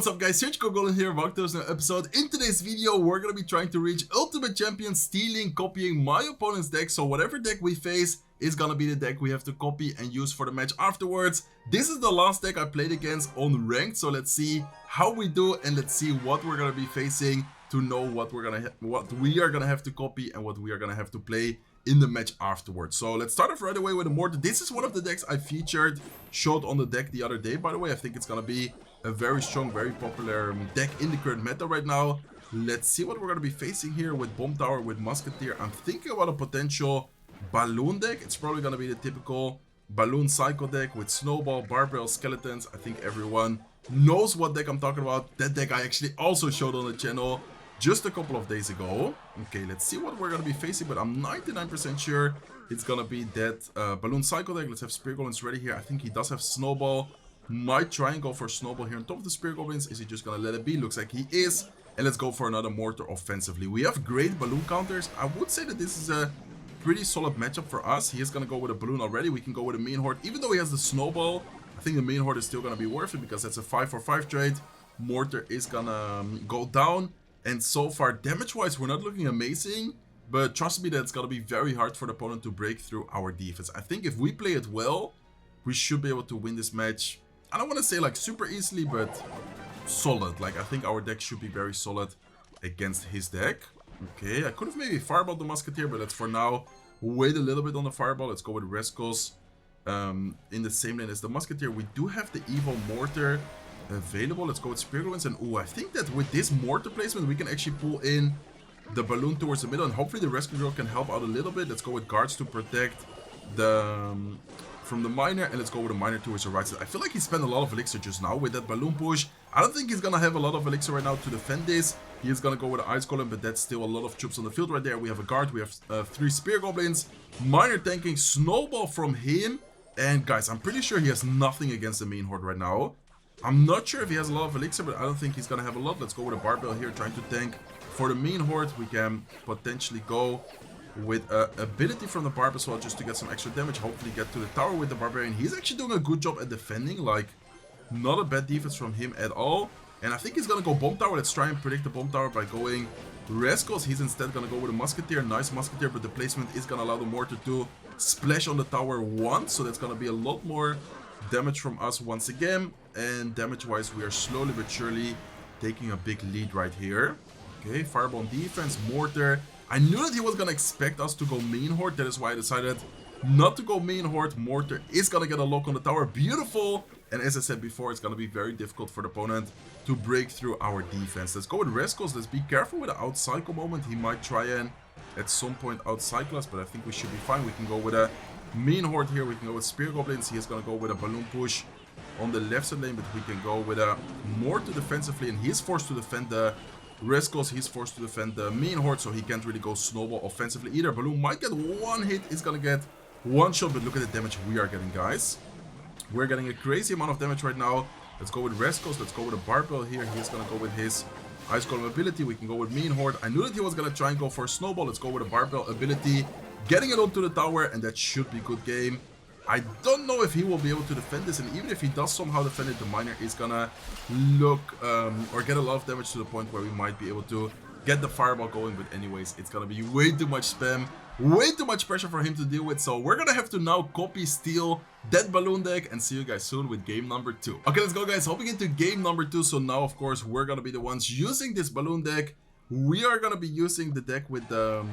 what's up guys, Golem here, welcome to this new episode. In today's video, we're gonna be trying to reach Ultimate Champion, stealing, copying my opponent's deck. So whatever deck we face is gonna be the deck we have to copy and use for the match afterwards. This is the last deck I played against on ranked, so let's see how we do and let's see what we're gonna be facing to know what we are gonna have to copy and what we are gonna have to play in the match afterwards. So let's start off right away with a Mortar. This is one of the decks I showed on the deck the other day, by the way. I think it's gonna be a very strong, very popular deck in the current meta right now. Let's see what we're gonna be facing here with Bomb Tower, with Musketeer. I'm thinking about a potential Balloon deck. It's probably gonna be the typical Balloon Psycho deck with Snowball, Barbell, Skeletons. I think everyone knows what deck I'm talking about. That deck I actually also showed on the channel just a couple of days ago. Okay, let's see what we're gonna be facing, but I'm 99% sure it's gonna be that Balloon Psycho deck. Let's have Spear Goblins ready here. I think he does have Snowball. Might try and go for Snowball here on top of the Spear Goblins. Is he just gonna let it be? Looks like he is. And let's go for another Mortar offensively. We have great balloon counters. I would say that this is a pretty solid matchup for us. He is gonna go with a balloon already. We can go with a main horde. Even though he has the Snowball, I think the main horde is still gonna be worth it because that's a 5-for-5 trade. Mortar is gonna go down. And so far, damage-wise, we're not looking amazing. But trust me, that's gonna be very hard for the opponent to break through our defense. I think if we play it well, we should be able to win this match. I don't want to say like super easily, but solid. Like, I think our deck should be very solid against his deck. Okay, I could have maybe fireballed the Musketeer, but let's for now wait a little bit on the fireball. Let's go with Rescos in the same lane as the Musketeer. We do have the Evil Mortar available. Let's go with Spear Goblins. And I think that with this Mortar placement, we can actually pull in the balloon towards the middle. And hopefully the Rescue Girl can help out a little bit. Let's go with Guards to protect the... from the miner, and let's go with a miner towards the right side. I feel like he spent a lot of elixir just now with that balloon push. I don't think he's gonna have a lot of elixir right now to defend this. He is gonna go with an ice golem, but that's still a lot of troops on the field right there. We have a guard, we have 3 spear goblins, miner tanking, snowball from him, and guys, I'm pretty sure he has nothing against the main horde right now. I'm not sure if he has a lot of elixir, but I don't think he's gonna have a lot. Let's go with a barbell here, trying to tank for the main horde. We can potentially go with ability from the barb as well, just to get some extra damage. Hopefully get to the tower with the barbarian. He's actually doing a good job at defending, like not a bad defense from him at all. And I think he's gonna go bomb tower. Let's try and predict the bomb tower by going Rescos. He's instead gonna go with a musketeer. Nice musketeer, but the placement is gonna allow the mortar to splash on the tower once, so that's gonna be a lot more damage from us once again. And damage wise, we are slowly but surely taking a big lead right here. Okay, fireball on defense, mortar. I knew that he was gonna expect us to go main horde. That is why I decided not to go main horde. Mortar is gonna get a lock on the tower. Beautiful. And as I said before, it's gonna be very difficult for the opponent to break through our defense. Let's go with Rescos. Let's be careful with the outcycle moment. He might try and at some point outcycle us, but I think we should be fine. We can go with a main horde here. We can go with spear goblins. He is gonna go with a balloon push on the left side lane, but we can go with a mortar defensively, and he is forced to defend the Rescos. He's forced to defend the main horde, so he can't really go snowball offensively either. Balloon might get one hit, is gonna get one shot, but look at the damage we are getting, guys. We're getting a crazy amount of damage right now. Let's go with Rescos. Let's go with a barbell here. He's gonna go with his ice golem ability. We can go with main horde. I knew that he was gonna try and go for a snowball. Let's go with a barbell ability, getting it onto the tower, and that should be good game. I don't know if he will be able to defend this, and even if he does somehow defend it, the miner is gonna look or get a lot of damage to the point where we might be able to get the fireball going. But anyways, it's gonna be way too much spam, way too much pressure for him to deal with. So we're gonna have to now copy, steal that balloon deck, and see you guys soon with game number 2. Okay, let's go, guys. Hopping into game number 2. So now, of course, we're gonna be the ones using this balloon deck. We are gonna be using the deck with the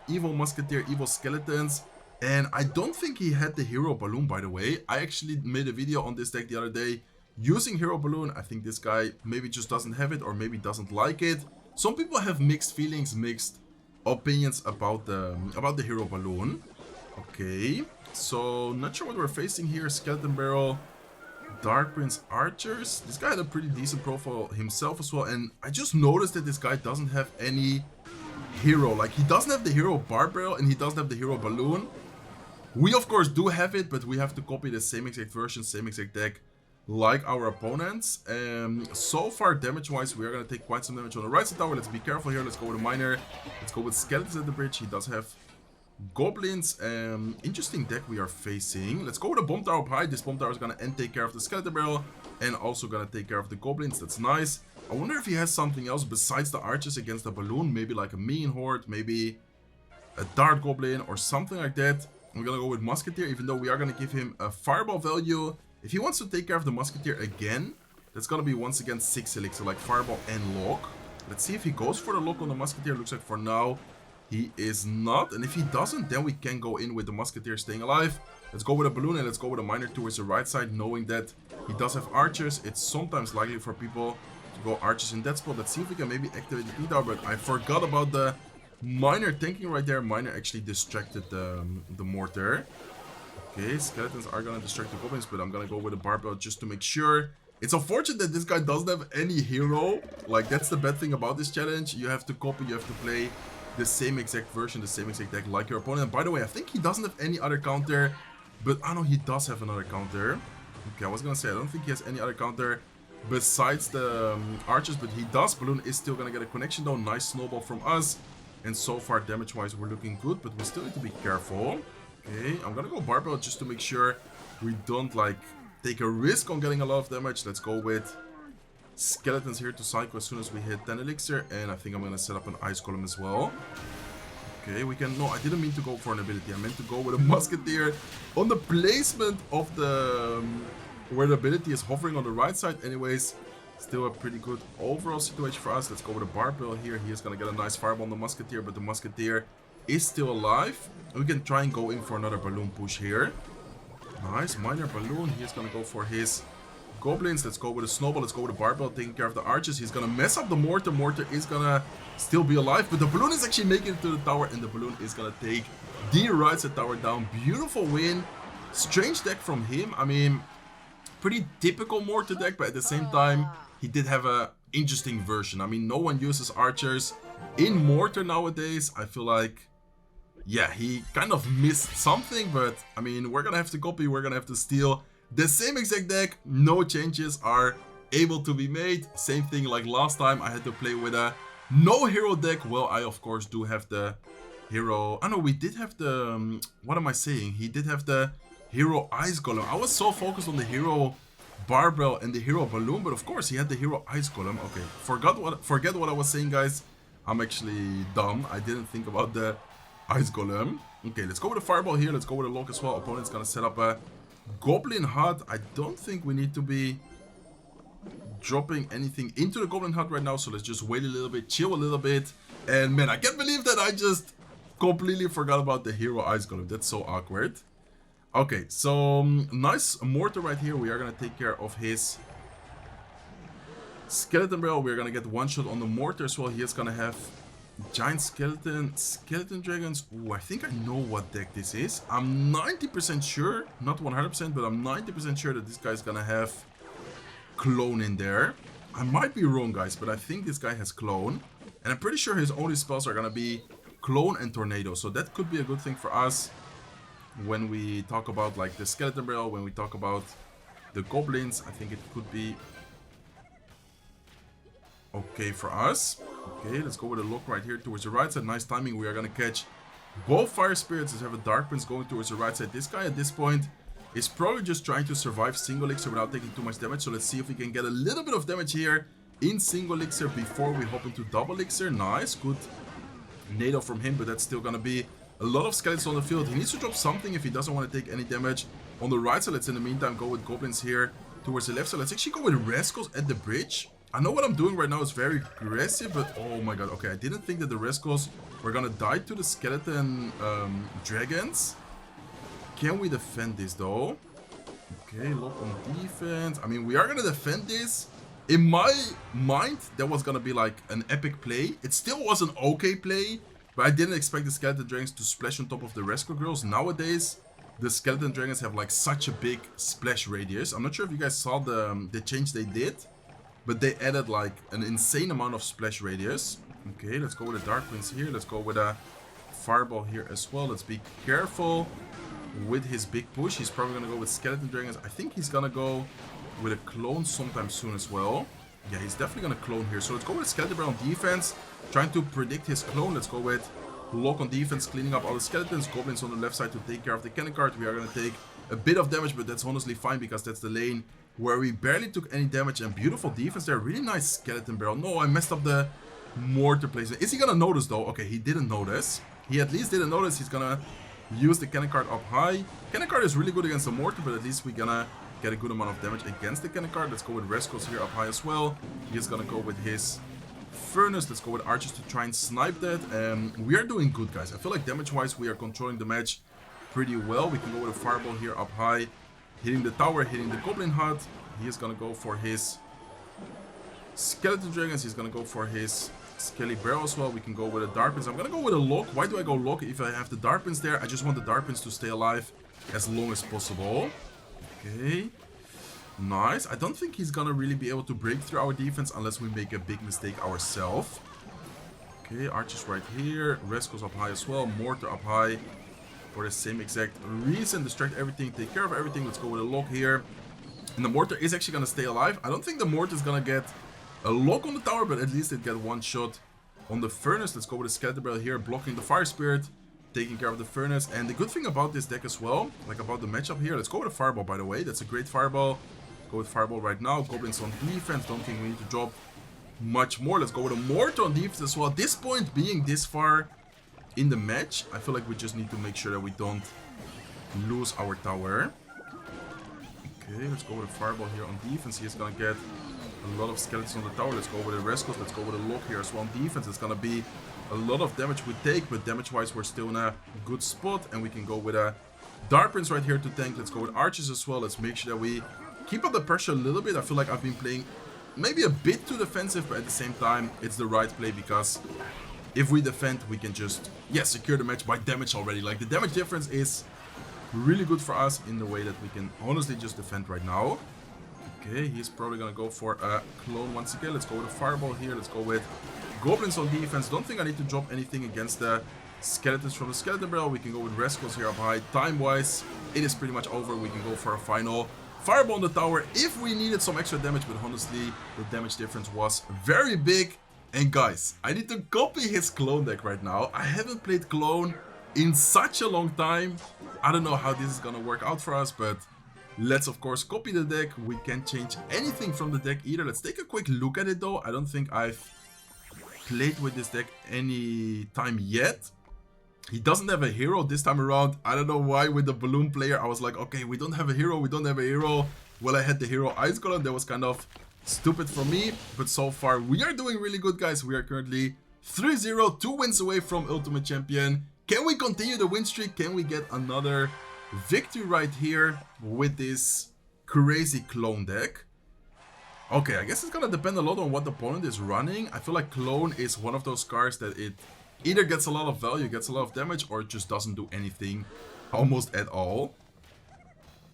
evil musketeer, evil skeletons. And I don't think he had the hero balloon, by the way. I actually made a video on this deck the other day using hero balloon. I think this guy maybe just doesn't have it, or maybe doesn't like it. Some people have mixed feelings, mixed opinions about the hero balloon. Okay, so not sure what we're facing here. Skeleton barrel, Dark Prince archers. This guy had a pretty decent profile himself as well, and I just noticed that this guy doesn't have any hero. Like, he doesn't have the hero barbell, and he doesn't have the hero balloon. We of course do have it, but we have to copy the same exact version, same exact deck like our opponents. So far, damage wise, we are going to take quite some damage on the right side tower. Let's be careful here. Let's go with a miner. Let's go with skeletons at the bridge. He does have Goblins. Interesting deck we are facing. Let's go with a bomb tower up high. This bomb tower is gonna take care of the skeleton barrel and also gonna take care of the goblins. That's nice. I wonder if he has something else besides the archers against the balloon. Maybe like a minion horde, maybe a dart goblin or something like that. We're gonna go with musketeer, even though we are gonna give him a fireball value. If he wants to take care of the musketeer again, that's gonna be once again 6 elixir, like fireball and lock. Let's see if he goes for the lock on the musketeer. Looks like for now he is not, and if he doesn't, then we can go in with the musketeer staying alive. Let's go with a balloon and let's go with a miner towards the right side, knowing that he does have archers. It's sometimes likely for people to go archers in that spot. Let's see if we can maybe activate the beatdown, but I forgot about the miner tanking right there. Miner actually distracted the mortar. Okay, skeletons are gonna distract the goblins, but I'm gonna go with a barbell just to make sure. It's unfortunate that this guy doesn't have any hero. Like, that's the bad thing about this challenge. You have to copy, you have to play the same exact version, the same exact deck like your opponent. And by the way, I think he doesn't have any other counter, but I know he does have another counter. Okay, I was gonna say, I don't think he has any other counter besides the archers, but he does. Balloon is still gonna get a connection though. Nice snowball from us. And so far, damage-wise, we're looking good, but we still need to be careful. Okay, I'm gonna go barbell just to make sure we don't, like, take a risk on getting a lot of damage. Let's go with skeletons here to cycle as soon as we hit 10 elixir. And I think I'm gonna set up an ice golem as well. Okay, we can... No, I didn't mean to go for an ability. I meant to go with a musketeer on the placement of the... where the ability is hovering on the right side. Anyways, still a pretty good overall situation for us. Let's go with a barbell here. He is gonna get a nice fireball on the musketeer, but the musketeer is still alive. We can try and go in for another balloon push here. Nice, minor balloon. He's gonna go for his goblins. Let's go with a snowball. Let's go with a barbell, taking care of the archers. He's gonna mess up the mortar. Mortar is gonna still be alive, but the balloon is actually making it to the tower, and the balloon is gonna take the right side tower down. Beautiful win. Strange deck from him. I mean, pretty typical mortar deck, but at the same time, he did have a interesting version. I mean, no one uses archers in mortar nowadays. I feel like, yeah, he kind of missed something, but I mean, we're gonna have to copy, we're gonna have to steal the same exact deck. No changes are able to be made. Same thing like last time, I had to play with a no hero deck. Well, I of course do have the hero. I know we did have the, what am I saying? He did have the hero ice golem. I was so focused on the hero barbell and the hero balloon, but of course he had the hero ice golem. Okay, forget what I was saying, guys. I'm actually dumb. I didn't think about the ice golem. Okay, let's go with a fireball here. Let's go with a lock as well. Opponent's gonna set up a goblin hut. I don't think we need to be dropping anything into the goblin hut right now, so let's just wait a little bit, chill a little bit. And man, I can't believe that I just completely forgot about the hero ice golem. That's so awkward. Okay, so nice mortar right here. We are gonna take care of his skeleton barrel. We're gonna get one shot on the mortar as well. He is gonna have giant skeleton dragons. Ooh, I think I know what deck this is. I'm 90% sure, not 100%, but I'm 90% sure that this guy's gonna have clone in there. I might be wrong, guys, but I think this guy has clone, and I'm pretty sure his only spells are gonna be clone and tornado, so that could be a good thing for us when we talk about like the skeleton barrel, when we talk about the goblins. I think it could be okay for us. Okay, let's go with a look right here towards the right side. Nice timing. We are gonna catch both fire spirits. Let's have a dark prince going towards the right side. This guy at this point is probably just trying to survive single elixir without taking too much damage. So let's see if we can get a little bit of damage here in single elixir before we hop into double elixir. Nice, good nado from him, but that's still gonna be a lot of skeletons on the field. He needs to drop something if he doesn't want to take any damage on the right side. Let's in the meantime go with goblins here towards the left side. Let's actually go with rascals at the bridge. I know what I'm doing right now is very aggressive, but oh my god. Okay, I didn't think that the rascals were gonna die to the skeleton dragons. Can we defend this though? Okay, lock on defense. I mean, we are gonna defend this. In my mind, that was gonna be like an epic play. It still was an okay play, but I didn't expect the skeleton dragons to splash on top of the rascal girls. Nowadays, the skeleton dragons have like such a big splash radius. I'm not sure if you guys saw the change they did, but they added like an insane amount of splash radius. Okay, let's go with a dark prince here. Let's go with a fireball here as well. Let's be careful with his big push. He's probably gonna go with skeleton dragons. I think he's gonna go with a clone sometime soon as well. Yeah, he's definitely gonna clone here. So let's go with skeleton barrel on defense, trying to predict his clone. Let's go with Block on defense, cleaning up all the skeletons. Goblins on the left side to take care of the cannon cart. We are going to take a bit of damage, but that's honestly fine because that's the lane where we barely took any damage. And beautiful defense there. Really nice skeleton barrel. No, I messed up the mortar placement. Is he going to notice though? Okay, he didn't notice. He at least didn't notice. He's going to use the cannon cart up high. Cannon cart is really good against the mortar, but at least we're going to get a good amount of damage against the cannon cart. Let's go with Rescos here up high as well. He's going to go with his furnace. Let's go with archers to try and snipe that. We are doing good, guys. I feel like damage wise we are controlling the match pretty well. We can go with a fireball here up high, hitting the tower, hitting the goblin hut. He is gonna go for his skeleton dragons. He's gonna go for his skelly barrel as well. We can go with a darkpins. I'm gonna go with a lock. Why do I go lock if I have the darkpins there? I just want the darkpins to stay alive as long as possible. Okay, nice. I don't think he's gonna really be able to break through our defense unless we make a big mistake ourselves. Okay, archers right here. Rescos up high as well. Mortar up high for the same exact reason. Distract everything, take care of everything. Let's go with a lock here. And the mortar is actually gonna stay alive. I don't think the mortar is gonna get a lock on the tower, but at least it get one shot on the furnace. Let's go with a skeleton barrel here, blocking the fire spirit, taking care of the furnace. And the good thing about this deck as well, like about the matchup here, let's go with a fireball, by the way. That's a great fireball. Go with fireball right now. Goblins on defense. Don't think we need to drop much more. Let's go with a mortar on defense as well. At this point, being this far in the match, I feel like we just need to make sure that we don't lose our tower. Okay, let's go with a fireball here on defense. He's gonna get a lot of skeletons on the tower. Let's go with a Rescos. Let's go with a lock here as well on defense. It's gonna be a lot of damage we take, but damage wise we're still in a good spot. And we can go with a Dark Prince right here to tank. Let's go with archers as well. Let's make sure that we keep up the pressure a little bit. I feel like I've been playing maybe a bit too defensive, but at the same time it's the right play, because if we defend we can just secure the match by damage already. Like the damage difference is really good for us in the way that we can honestly just defend right now. Okay, he's probably gonna go for a clone once again. Let's go with a fireball here. Let's go with goblins on defense. Don't think I need to drop anything against the skeletons from the skeleton barrel. We can go with Rescos here up high. Time wise it is pretty much over. We can go for a final fireball on the tower if we needed some extra damage, but honestly the damage difference was very big. And guys, I need to copy his clone deck right now. I haven't played clone in such a long time. I don't know how this is gonna work out for us, but let's of course copy the deck. We can't change anything from the deck either. Let's take a quick look at it though. I don't think I've played with this deck any time yet. He doesn't have a hero this time around. I don't know why with the balloon player I was like, okay, we don't have a hero, we don't have a hero. Well, I had the hero Ice Golem. That was kind of stupid for me, but so far we are doing really good, guys. We are currently 3-0, 2 wins away from Ultimate Champion. Can we continue the win streak? Can we get another victory right here with this crazy clone deck? Okay, I guess it's gonna depend a lot on what the opponent is running. I feel like clone is one of those cards that it either gets a lot of value, gets a lot of damage, or it just doesn't do anything almost at all.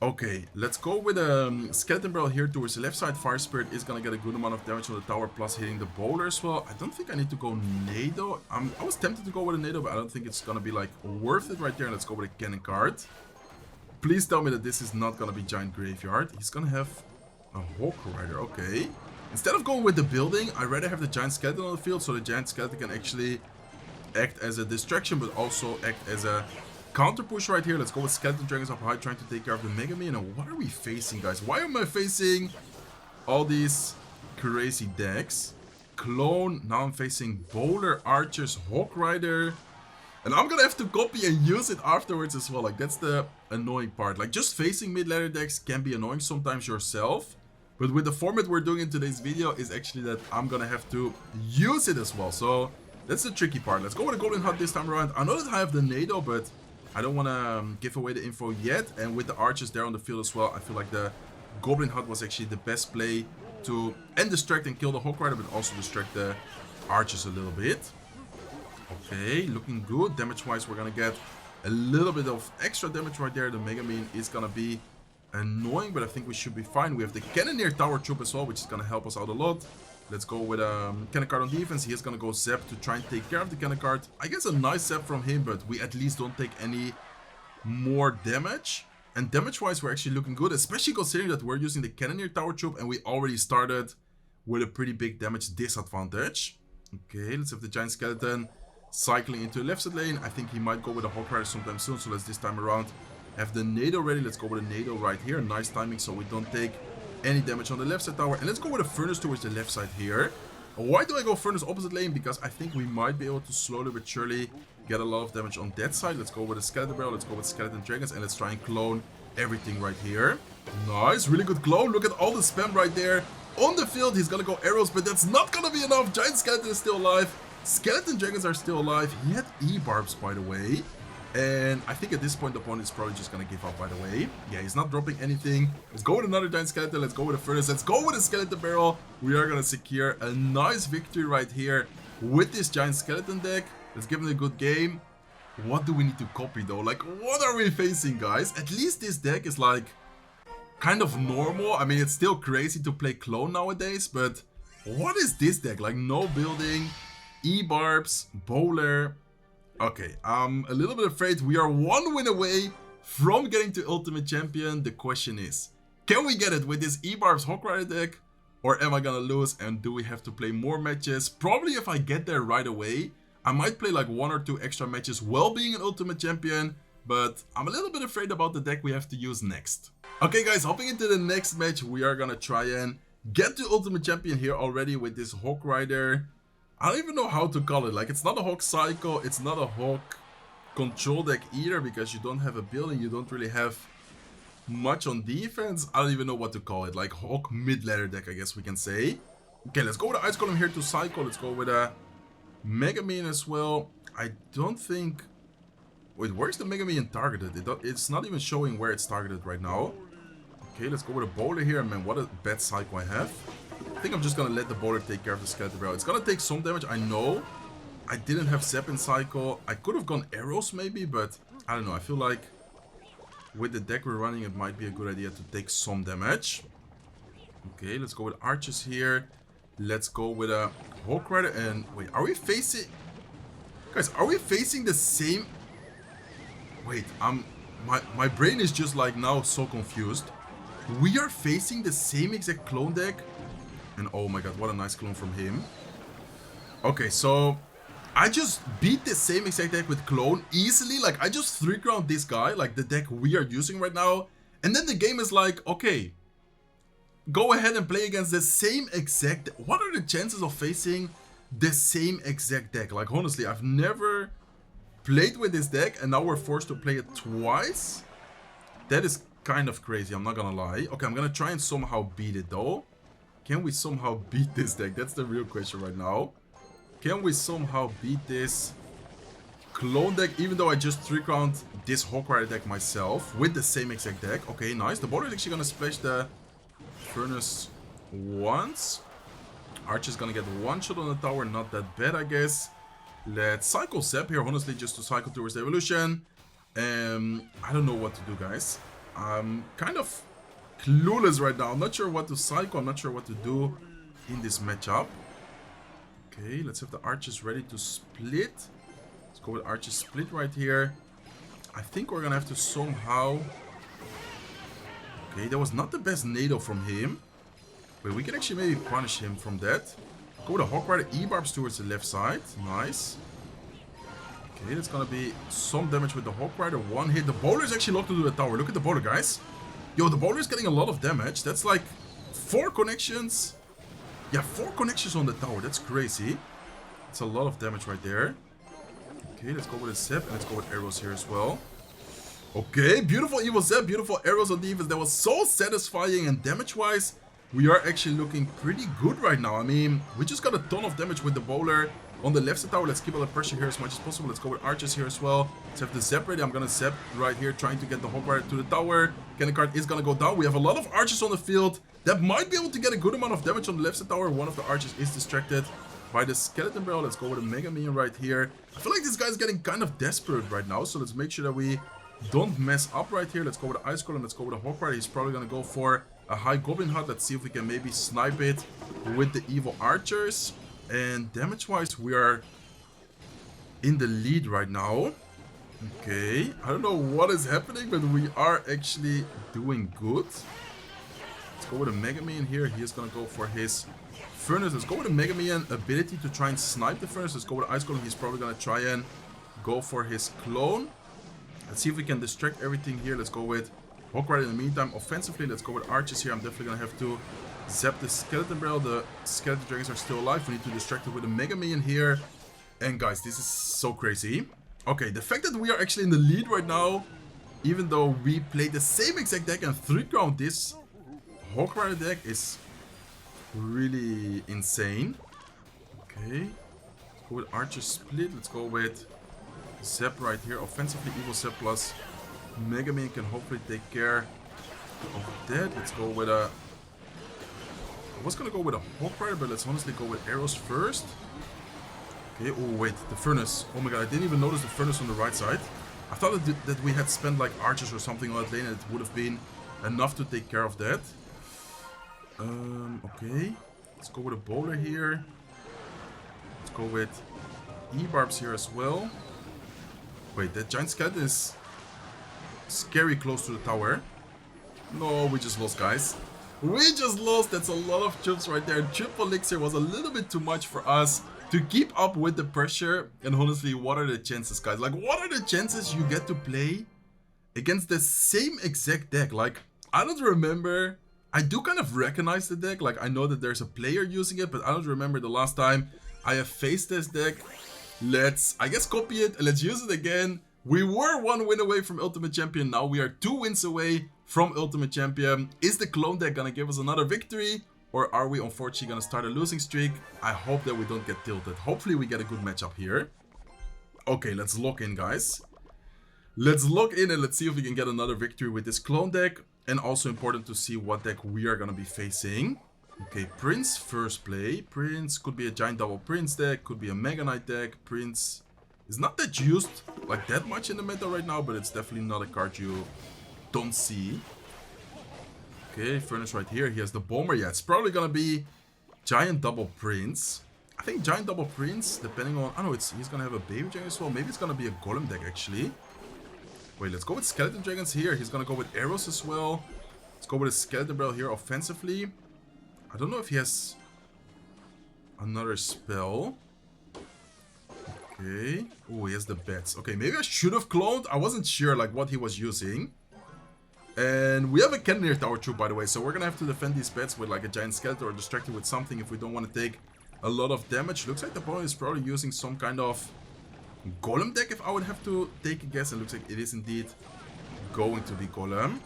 Okay, let's go with a skeleton barrel here towards the left side. Fire spirit is gonna get a good amount of damage on the tower, plus hitting the boulder as well. I don't think I need to go nado. I was tempted to go with a nado, but I don't think it's gonna be like worth it right there. Let's go with a cannon cart. Please tell me that this is not gonna be giant graveyard. He's gonna have a hawk rider. Okay, instead of going with the building, I'd rather have the giant skeleton on the field, so the giant skeleton can actually act as a distraction, but also act as a counter push right here. Let's go with skeleton dragons up high, trying to take care of the Mega Man. And what are we facing, guys? Why am I facing all these crazy decks? Clone. Now I'm facing bowler, archers, hawk rider, and I'm gonna have to copy and use it afterwards as well. Like that's the annoying part. Like just facing mid-ladder decks can be annoying sometimes yourself, but with the format we're doing in today's video is actually that I'm gonna have to use it as well. So that's the tricky part. Let's go with a Goblin Hut this time around. I know that I have the nado, but I don't want to give away the info yet. And with the archers there on the field as well, I feel like the Goblin Hut was actually the best play to distract and kill the Hawk Rider, but also distract the archers a little bit. Okay, looking good. Damage-wise, we're going to get a little bit of extra damage right there. The Mega Man is going to be annoying, but I think we should be fine. We have the Cannoneer Tower Troop as well, which is going to help us out a lot. Let's go with cannon cart on defense. He is going to go Zap to try and take care of the cannon cart. I guess a nice Zap from him, but we at least don't take any more damage. And damage-wise, we're actually looking good, especially considering that we're using the Cannoneer Tower Troop and we already started with a pretty big damage disadvantage. Okay, let's have the Giant Skeleton cycling into the left side lane. I think he might go with a Hawk Rider sometime soon, so let's this time around have the Nado ready. Let's go with a Nado right here. Nice timing so we don't take any damage on the left side tower. And let's go with a Furnace towards the left side here. Why do I go Furnace opposite lane? Because I think we might be able to slowly but surely get a lot of damage on that side. Let's go with a Skeleton Barrel. Let's go with Skeleton Dragons. And let's try and clone everything right here. Nice. Really good clone. Look at all the spam right there. On the field, he's gonna go arrows, but that's not gonna be enough. Giant Skeleton is still alive. Skeleton Dragons are still alive. He had E-Barbs, by the way. And I think at this point, the opponent is probably just going to give up, by the way. Yeah, he's not dropping anything. Let's go with another Giant Skeleton. Let's go with a Furnace. Let's go with a Skeleton Barrel. We are going to secure a nice victory right here with this Giant Skeleton deck. Let's give him a good game. What do we need to copy, though? Like, what are we facing, guys? At least this deck is, like, kind of normal. I mean, it's still crazy to play Clone nowadays, but what is this deck? Like, no building, E-Barbs, Bowler. Okay, I'm a little bit afraid we are one win away from getting to Ultimate Champion. The question is, can we get it with this E-Barbs Hawk Rider deck? Or am I gonna lose and do we have to play more matches? Probably if I get there right away, I might play like 1 or 2 extra matches while being an Ultimate Champion. But I'm a little bit afraid about the deck we have to use next. Okay guys, hopping into the next match, we are gonna try and get to Ultimate Champion here already with this Hawk Rider. I don't even know how to call it. Like, it's not a Hawk Psycho, it's not a Hawk control deck either, because you don't have a building, you don't really have much on defense. I don't even know what to call it. Like, Hawk mid-ladder deck, I guess we can say. Okay, let's go with the Ice Golem here to Psycho. Let's go with a Mega Minion as well. I don't think... Wait, where's the Mega Minion targeted? It's not even showing where it's targeted right now. Okay, let's go with a Bowler here. Man, what a bad Psycho I have. I think I'm just gonna let the Bowler take care of the Skeleton Barrel. It's gonna take some damage, I know. I didn't have Zap in Cycle. I could have gone arrows maybe, but I don't know. I feel like with the deck we're running, it might be a good idea to take some damage. Okay, let's go with Archers here. Let's go with a Hawk Rider. And wait, are we facing... Guys, are we facing the same... Wait, my brain is just like now so confused. We are facing the same exact clone deck. And oh my god, what a nice clone from him. Okay, so I just beat the same exact deck with clone easily. Like, I just 3-crowned this guy, like the deck we are using right now. And then the game is like, okay, go ahead and play against the same exact... What are the chances of facing the same exact deck? Like, honestly, I've never played with this deck and now we're forced to play it twice. That is kind of crazy, I'm not gonna lie. Okay, I'm gonna try and somehow beat it though. Can we somehow beat this deck? That's the real question right now. Can we somehow beat this clone deck, even though I just 3-crowned this Hawk Rider deck myself with the same exact deck? Okay, nice. The Bowler is actually gonna splash the Furnace once. Archer's gonna get 1 shot on the tower, not that bad, I guess. Let's cycle Zap here, honestly, just to cycle towards the evolution. I don't know what to do, guys. I'm kind of clueless right now. I'm not sure what to cycle. I'm not sure what to do in this matchup. Okay, let's have the Archers ready to split. Let's go with Archers split right here. I think we're gonna have to somehow... Okay, that was not the best Nado from him. Wait, we can actually maybe punish him from that. Go with the Hawk Rider E-Barbs towards the left side. Nice. Okay, that's gonna be some damage with the Hawk Rider. 1 hit. The Bowler is actually locked to the tower. Look at the Bowler, guys. Yo, the Bowler is getting a lot of damage. That's like 4 connections. Yeah, 4 connections on the tower. That's crazy. It's a lot of damage right there. Okay, let's go with a Zap. And let's go with arrows here as well. Okay, beautiful evil Zap. Beautiful arrows on defense. That was so satisfying. And damage-wise, we are actually looking pretty good right now. I mean, we just got a ton of damage with the Bowler on the left side tower. Let's keep all the pressure here as much as possible. Let's go with Archers here as well. Let's have the Zap ready. I'm gonna Zap right here, trying to get the Hawk Rider to the tower. Cannon card is gonna go down. We have a lot of Archers on the field that might be able to get a good amount of damage on the left side tower. One of the Archers is distracted by the Skeleton Barrel. Let's go with a Mega Minion right here. I feel like this guy's getting kind of desperate right now, so let's make sure that we don't mess up right here. Let's go with the Ice Golem. Let's go with the Hawk Rider. He's probably gonna go for a high Goblin hut. Let's see if we can maybe snipe it with the evil Archers. And damage-wise, we are in the lead right now. Okay, I don't know what is happening, but we are actually doing good. Let's go with a Mega Minion here. He is gonna go for his Furnace. Let's go with a Mega Man ability to try and snipe the Furnace. Let's go with Ice Golem. He's probably going to try and go for his clone. Let's see if we can distract everything here. Let's go with Hawk Rider in the meantime. Offensively, let's go with archers here. I'm definitely going to have to zap the Skeleton Barrel. The Skeleton Dragons are still alive. We need to distract it with a Mega Man here. And guys, this is so crazy. Okay, the fact that we are actually in the lead right now, even though we played the same exact deck and 3-crowned this Hawk Rider deck, is really insane. Okay, let's go with Archer Split. Let's go with Zap right here. Offensively, Evil Zap plus Mega Man can hopefully take care of that. Let's go with a... I was gonna go with a Hawk Rider, but let's honestly go with arrows first. Okay, oh wait, the Furnace. Oh my god, I didn't even notice the Furnace on the right side. I thought that we had spent like archers or something on that lane and it would have been enough to take care of that. Okay, let's go with a bowler here. Let's go with E-barbs here as well. Wait, that giant skeleton is scary close to the tower. No, we just lost, guys. We just lost. That's a lot of chips right there. Triple elixir was a little bit too much for us to keep up with the pressure. And honestly, what are the chances, guys? Like, what are the chances you get to play against the same exact deck? Like, I don't remember. I do kind of recognize the deck. Like, I know that there's a player using it, but I don't remember the last time I have faced this deck. Let's, I guess, copy it and let's use it again. We were 1 win away from Ultimate Champion. Now we are 2 wins away from Ultimate Champion. Is the clone deck gonna give us another victory? Or are we unfortunately gonna start a losing streak? I hope that we don't get tilted. Hopefully we get a good matchup here. Okay, let's lock in, guys. Let's lock in and let's see if we can get another victory with this clone deck. And also important to see what deck we are gonna be facing. Okay, Prince first play. Prince could be a giant double Prince deck, could be a Mega Knight deck. Prince is not that used like that much in the meta right now, but it's definitely not a card you don't see. Okay, Furnace right here. He has the Bomber. Yeah, it's probably gonna be giant double Prince. I think giant double Prince, depending on... I know he's gonna have a baby dragon as well. Maybe it's gonna be a Golem deck actually. Wait, let's go with Skeleton Dragons here. He's gonna go with arrows as well. Let's go with a Skeleton Barrel here offensively. I don't know if he has another spell. Okay. Oh, he has the bats. Okay, maybe I should have cloned. I wasn't sure like what he was using. And we have a Cannoneer Tower Troop, by the way. So we're gonna have to defend these bats with like a giant skeleton or distract it with something if we don't want to take a lot of damage. Looks like the opponent is probably using some kind of Golem deck if I would have to take a guess. It looks like it is indeed going to be Golem.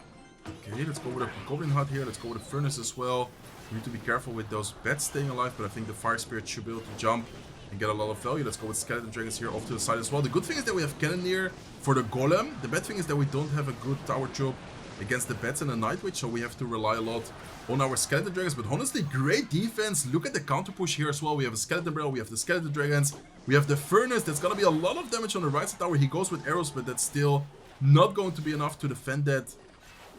Okay, let's go with a Goblin Hut here. Let's go with a Furnace as well. We need to be careful with those bats staying alive, but I think the Fire Spirit should be able to jump and get a lot of value. Let's go with Skeleton Dragons here off to the side as well. The good thing is that we have Cannoneer for the Golem. The bad thing is that we don't have a good Tower Troop against the bats and the Night Witch, so we have to rely a lot on our Skeleton Dragons. But honestly, great defense. Look at the counter push here as well. We have a Skeleton Barrel, we have the Skeleton Dragons, we have the Furnace. That's gonna be a lot of damage on the right side tower. He goes with arrows, but that's still not going to be enough to defend that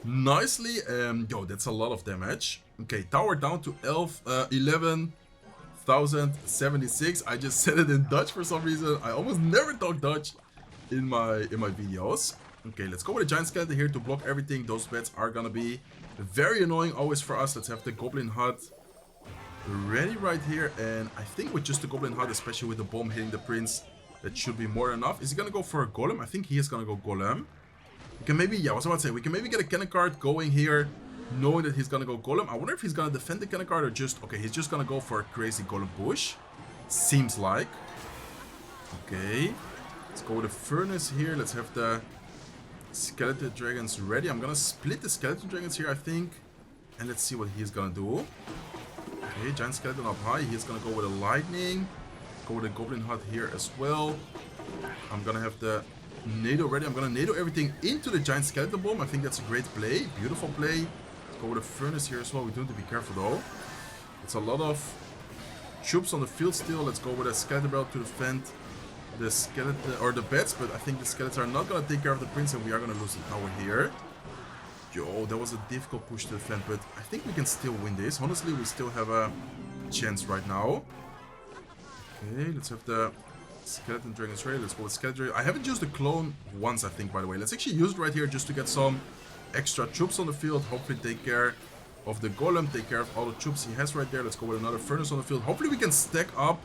nicely. Yo, that's a lot of damage. Okay, tower down to 11,076. I just said it in Dutch for some reason. I almost never talk Dutch in my videos. Okay, let's go with a giant skeleton here to block everything. Those bats are gonna be very annoying always for us. Let's have the Goblin Hut ready right here. And I think with just the Goblin Hut, especially with the bomb hitting the Prince, that should be more than enough. Is he gonna go for a Golem? I think he is gonna go Golem. We can maybe, yeah, I was about to say, we can maybe get a cannon card going here, knowing that he's gonna go Golem. I wonder if he's gonna defend the cannon card or just... Okay, he's just gonna go for a crazy Golem push. Seems like. Okay. Let's go with a Furnace here. Let's have the Skeleton Dragons ready. I'm gonna split the Skeleton Dragons here, I think. And let's see what he's gonna do. Okay, Giant Skeleton up high. He's gonna go with a Lightning. Go with a Goblin Hut here as well. I'm gonna have the NATO ready. I'm gonna NATO everything into the Giant Skeleton Bomb. I think that's a great play. Beautiful play. Let's go with a Furnace here as well. We do need to be careful though. It's a lot of troops on the field still. Let's go with a Skeleton Barrel to defend the skeleton or the bats, but I think the skeletons are not gonna take care of the Prince and we are gonna lose the tower here. Yo, that was a difficult push to defend, but I think we can still win this. Honestly, we still have a chance right now. Okay, let's have the Skeleton Dragons ready. Let's go with Skeleton Dragon. I haven't used the clone once, I think, by the way. Let's actually use it right here just to get some extra troops on the field. Hopefully take care of the Golem, take care of all the troops he has right there. Let's go with another Furnace on the field. Hopefully we can stack up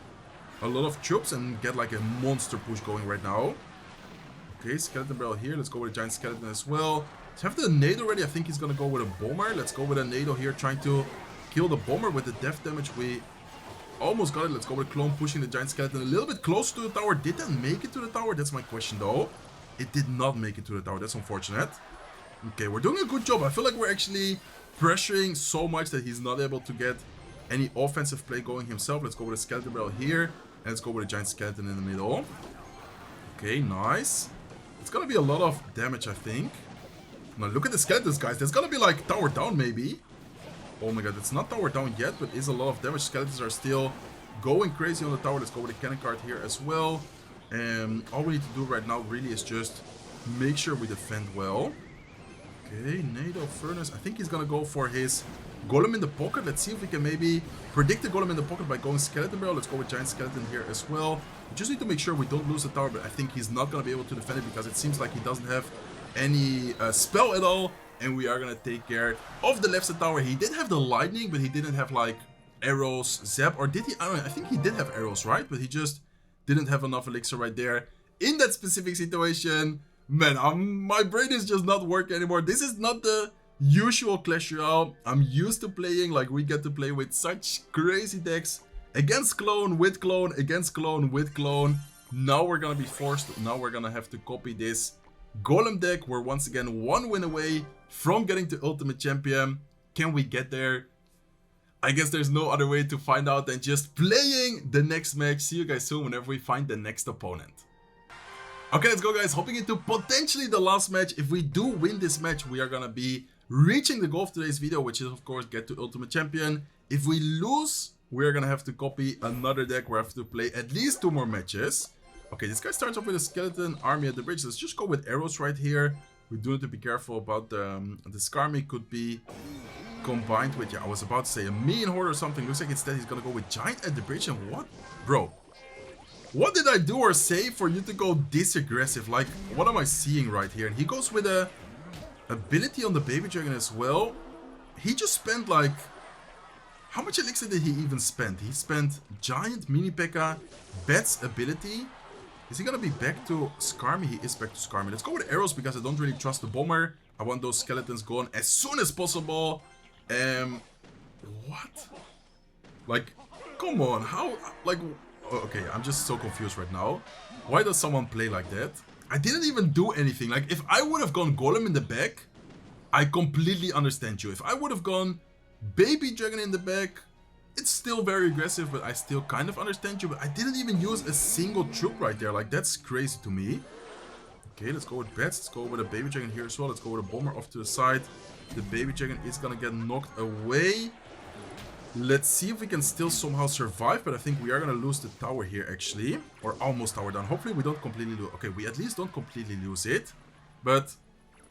a lot of troops and get like a monster push going right now. Okay, Skeleton Barrel here. Let's go with a Giant Skeleton as well. To have the Nado ready, I think he's gonna go with a Bomber. Let's go with a Nado here, trying to kill the Bomber with the death damage. We almost got it. Let's go with Clone pushing the Giant Skeleton a little bit closer to the tower. Did that make it to the tower? That's my question though. It did not make it to the tower. That's unfortunate. Okay, we're doing a good job. I feel like we're actually pressuring so much that he's not able to get any offensive play going himself. Let's go with a Skeleton Barrel here. And let's go with a Giant Skeleton in the middle. Okay, nice. It's gonna be a lot of damage, I think. Now look at the skeletons, guys. There's gonna be like tower down maybe. Oh my god, it's not tower down yet, but it's a lot of damage. Skeletons are still going crazy on the tower. Let's go with a cannon card here as well. And all we need to do right now really is just make sure we defend well. Okay, Nado, Furnace. I think he's gonna go for his Golem in the pocket. Let's see if we can maybe predict the Golem in the pocket by going Skeleton Barrel. Let's go with Giant Skeleton here as well. We just need to make sure we don't lose the tower, but I think he's not gonna be able to defend it because it seems like he doesn't have any spell at all. And we are gonna take care of the left side tower. He did have the lightning, but he didn't have like arrows, zap, or did he? I don't know. I think he did have arrows, right? But he just didn't have enough elixir right there in that specific situation. Man, my brain is just not working anymore. This is not the usual Clash Royale I'm used to playing. Like, we get to play with such crazy decks against clone, with clone, against clone, with clone. Now we're gonna be forced. Now we're gonna have to copy this Golem deck. We're once again one win away from getting to Ultimate Champion. Can we get there? I guess there's no other way to find out than just playing the next match. See you guys soon whenever we find the next opponent. Okay, let's go, guys. Hopping into potentially the last match. If we do win this match, we are gonna be reaching the goal of today's video, which is of course get to Ultimate Champion. If we lose, we're gonna have to copy another deck. We have to play at least 2 more matches. Okay, this guy starts off with a skeleton army at the bridge. Let's just go with arrows right here. We do need to be careful about the Skarmy could be combined with, yeah, I was about to say a mean horde or something. Looks like instead he's gonna go with giant at the bridge. And what? Bro, what did I do or say for you to go this aggressive? Like, what am I seeing right here? And he goes with a ability on the baby dragon as well. He just spent like, how much elixir did he even spend? He spent giant mini P.E.K.K.A, Bet's ability. Is he gonna be back to Skarmy? He is back to Skarmy. Let's go with arrows because I don't really trust the bomber. I want those skeletons gone as soon as possible. What? Like, come on, how, like, okay, I'm just so confused right now. Why does someone play like that? I didn't even do anything. Like, if I would have gone Golem in the back, I completely understand you. If I would have gone Baby Dragon in the back, it's still very aggressive, but I still kind of understand you. But I didn't even use a single troop right there. Like, that's crazy to me. Okay, let's go with bats. Let's go with a Baby Dragon here as well. Let's go with a bomber off to the side. The Baby Dragon is gonna get knocked away. Let's see if we can still somehow survive, but I think we are gonna lose the tower here actually. Or almost tower down. Hopefully we don't completely lose. Okay, we at least don't completely lose it. But,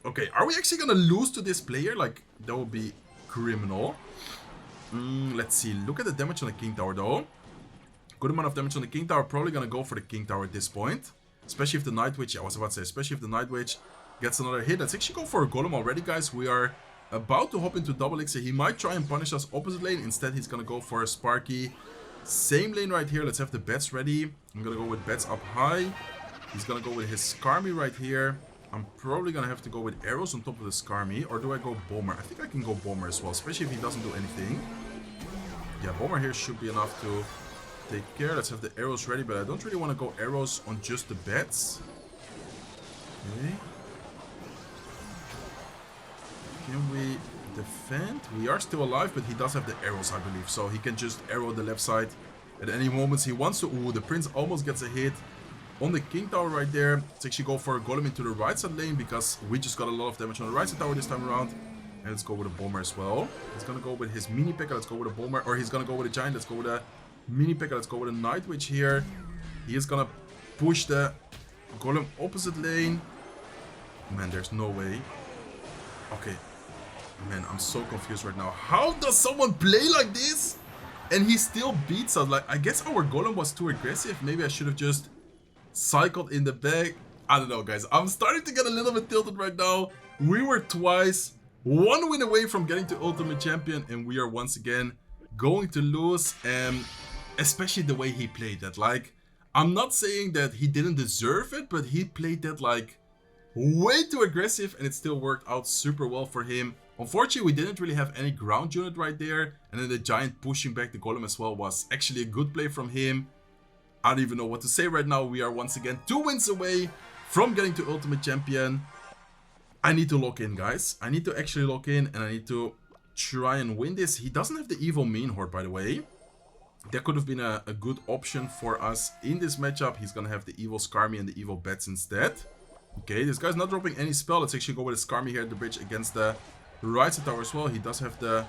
okay, are we actually gonna lose to this player? Like, that would be criminal. Let's see. Look at the damage on the King Tower though. Good amount of damage on the King Tower. Probably gonna go for the King Tower at this point. Especially if the Night Witch, I was about to say, especially if the Night Witch gets another hit. Let's actually go for a Golem already, guys. We are about to hop into double elixir. He might try and punish us opposite lane. Instead, he's gonna go for a Sparky. Same lane right here. Let's have the bats ready. I'm gonna go with bats up high. He's gonna go with his Skarmy right here. I'm probably gonna have to go with arrows on top of the Skarmy. Or do I go bomber? I think I can go bomber as well, especially if he doesn't do anything. Yeah, bomber here should be enough to take care. Let's have the arrows ready, but I don't really want to go arrows on just the bats. Okay. Can we defend? We are still alive, but he does have the arrows, I believe. So he can just arrow the left side at any moment he wants to. Ooh, the prince almost gets a hit on the King Tower right there. Let's actually go for a Golem into the right side lane because we just got a lot of damage on the right side tower this time around. And let's go with a bomber as well. He's gonna go with his mini P.E.K.K.A. Let's go with a bomber. Or he's gonna go with a giant. Let's go with a mini P.E.K.K.A. Let's go with a Night Witch here. He is gonna push the Golem opposite lane. Man, there's no way. Okay. Man, I'm so confused right now. How does someone play like this? And he still beats us. Like, I guess our Golem was too aggressive. Maybe I should have just cycled in the back. I don't know, guys. I'm starting to get a little bit tilted right now. We were twice One win away from getting to Ultimate Champion, and we are once again going to lose. Especially the way he played that. Like, I'm not saying that he didn't deserve it, but he played that like way too aggressive, and it still worked out super well for him. Unfortunately, we didn't really have any ground unit right there, and then the giant pushing back the golem as well was actually a good play from him. I don't even know what to say right now. We are once again 2 wins away from getting to Ultimate Champion. I need to lock in, guys. I need to actually lock in, and I need to try and win this. He doesn't have the evil mean horde, by the way. That could have been a good option for us in this matchup. He's gonna have the evil Skarmy and the evil bats instead. Okay, this guy's not dropping any spell. Let's actually go with a Skarmy here at the bridge against the right side tower as well. He does have the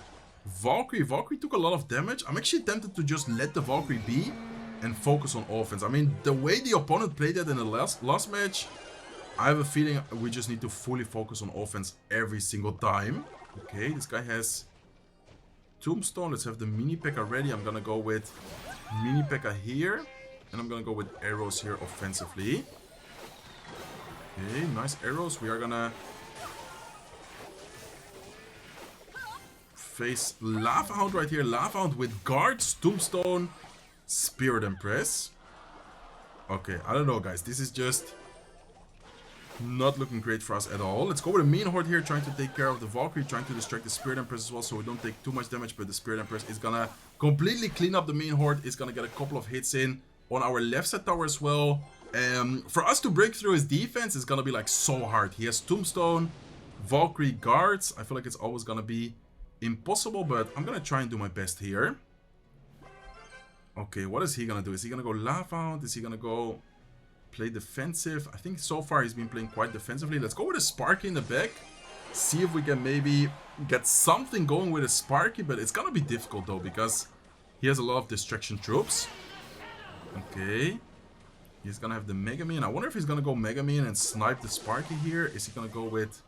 Valkyrie. Valkyrie took a lot of damage. I'm actually tempted to just let the Valkyrie be and focus on offense. I mean, the way the opponent played that in the last match, I have a feeling we just need to fully focus on offense every single time. Okay, this guy has Tombstone. Let's have the mini P.E.K.K.A ready. I'm gonna go with mini P.E.K.K.A here, and I'm gonna go with arrows here offensively. Okay, nice arrows. We are gonna face Lava Hound right here. Lava Hound with guards, Tombstone, Spirit Empress. Okay, I don't know, guys. This is just not looking great for us at all. Let's go with a mean horde here, trying to take care of the Valkyrie, trying to distract the Spirit Empress as well, so we don't take too much damage. But the Spirit Empress is gonna completely clean up the mean horde. It's gonna get a couple of hits in on our left side tower as well. For us to break through his defense is gonna be like so hard. He has Tombstone, Valkyrie, guards. I feel like it's always gonna be impossible, but I'm gonna try and do my best here. Okay, what is he gonna do? Is he gonna go Lava Hound? Is he gonna go play defensive? I think so far he's been playing quite defensively. Let's go with a Sparky in the back. See if we can maybe get something going with a Sparky, but it's gonna be difficult though, because he has a lot of distraction troops. Okay. He's gonna have the Mega Man. I wonder if he's gonna go Mega Man and snipe the Sparky here. Is he gonna go with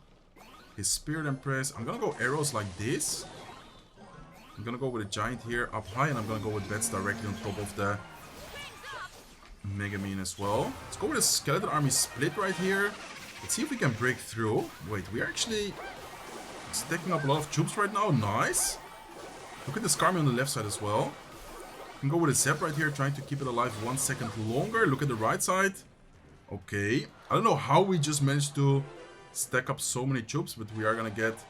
his Spirit Empress? I'm gonna go arrows like this. I'm gonna go with a giant here up high, and I'm gonna go with bats directly on top of the Mega Man as well. Let's go with a skeleton army split right here. Let's see if we can break through. Wait, we're actually stacking up a lot of troops right now. Nice. Look at the Skarmy on the left side as well. We can go with a Zap right here, trying to keep it alive 1 second longer. Look at the right side. Okay. I don't know how we just managed to stack up so many troops, but we are gonna get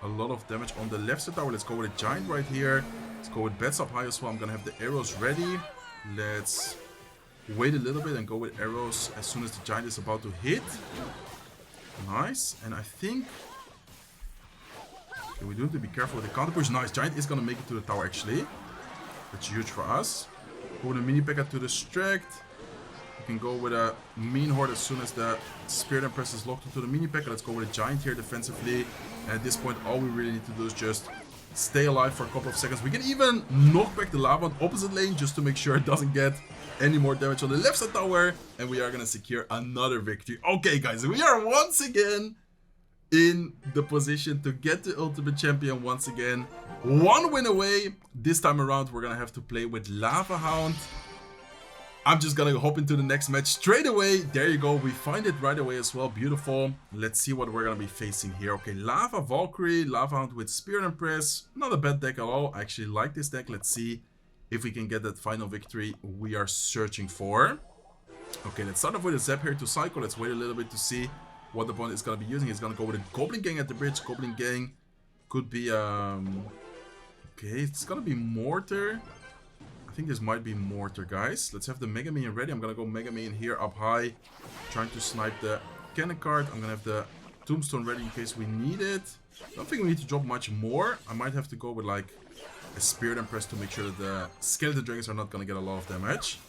a lot of damage on the left side tower. Let's go with a giant right here. Let's go with bats up high as well. I'm gonna have the arrows ready. Let's wait a little bit and go with arrows as soon as the giant is about to hit. Nice. And I think, okay, we do need to be careful with the counter push. Nice. Giant is gonna make it to the tower actually. That's huge for us. Go with a mini P.E.K.K.A to distract. We can go with a mean horde as soon as the Spirit Empress is locked into the mini P.E.K.K.A. Let's go with a giant here defensively. And at this point, all we really need to do is just stay alive for a couple of seconds. We can even knock back the lava on opposite lane just to make sure it doesn't get any more damage on the left side tower. And we are going to secure another victory. Okay, guys, we are once again in the position to get the Ultimate Champion once again. 1 win away. This time around, we're going to have to play with Lava Hound. I'm just gonna hop into the next match straight away. There you go. We find it right away as well. Beautiful. Let's see what we're gonna be facing here. Okay, Lava Valkyrie, Lava Hound with Spirit Empress. Not a bad deck at all. I actually like this deck. Let's see if we can get that final victory we are searching for. Okay, let's start off with a Zap here to cycle. Let's wait a little bit to see what the opponent is gonna be using. He's gonna go with a Goblin Gang at the bridge. Goblin Gang could be okay, it's gonna be Mortar. I think this might be Mortar, guys. Let's have the Mega Man ready. I'm gonna go Mega Man here up high, trying to snipe the cannon card. I'm gonna have the Tombstone ready in case we need it. I don't think we need to drop much more. I might have to go with like a Spirit Empress to make sure that the Skeleton Dragons are not gonna get a lot of damage.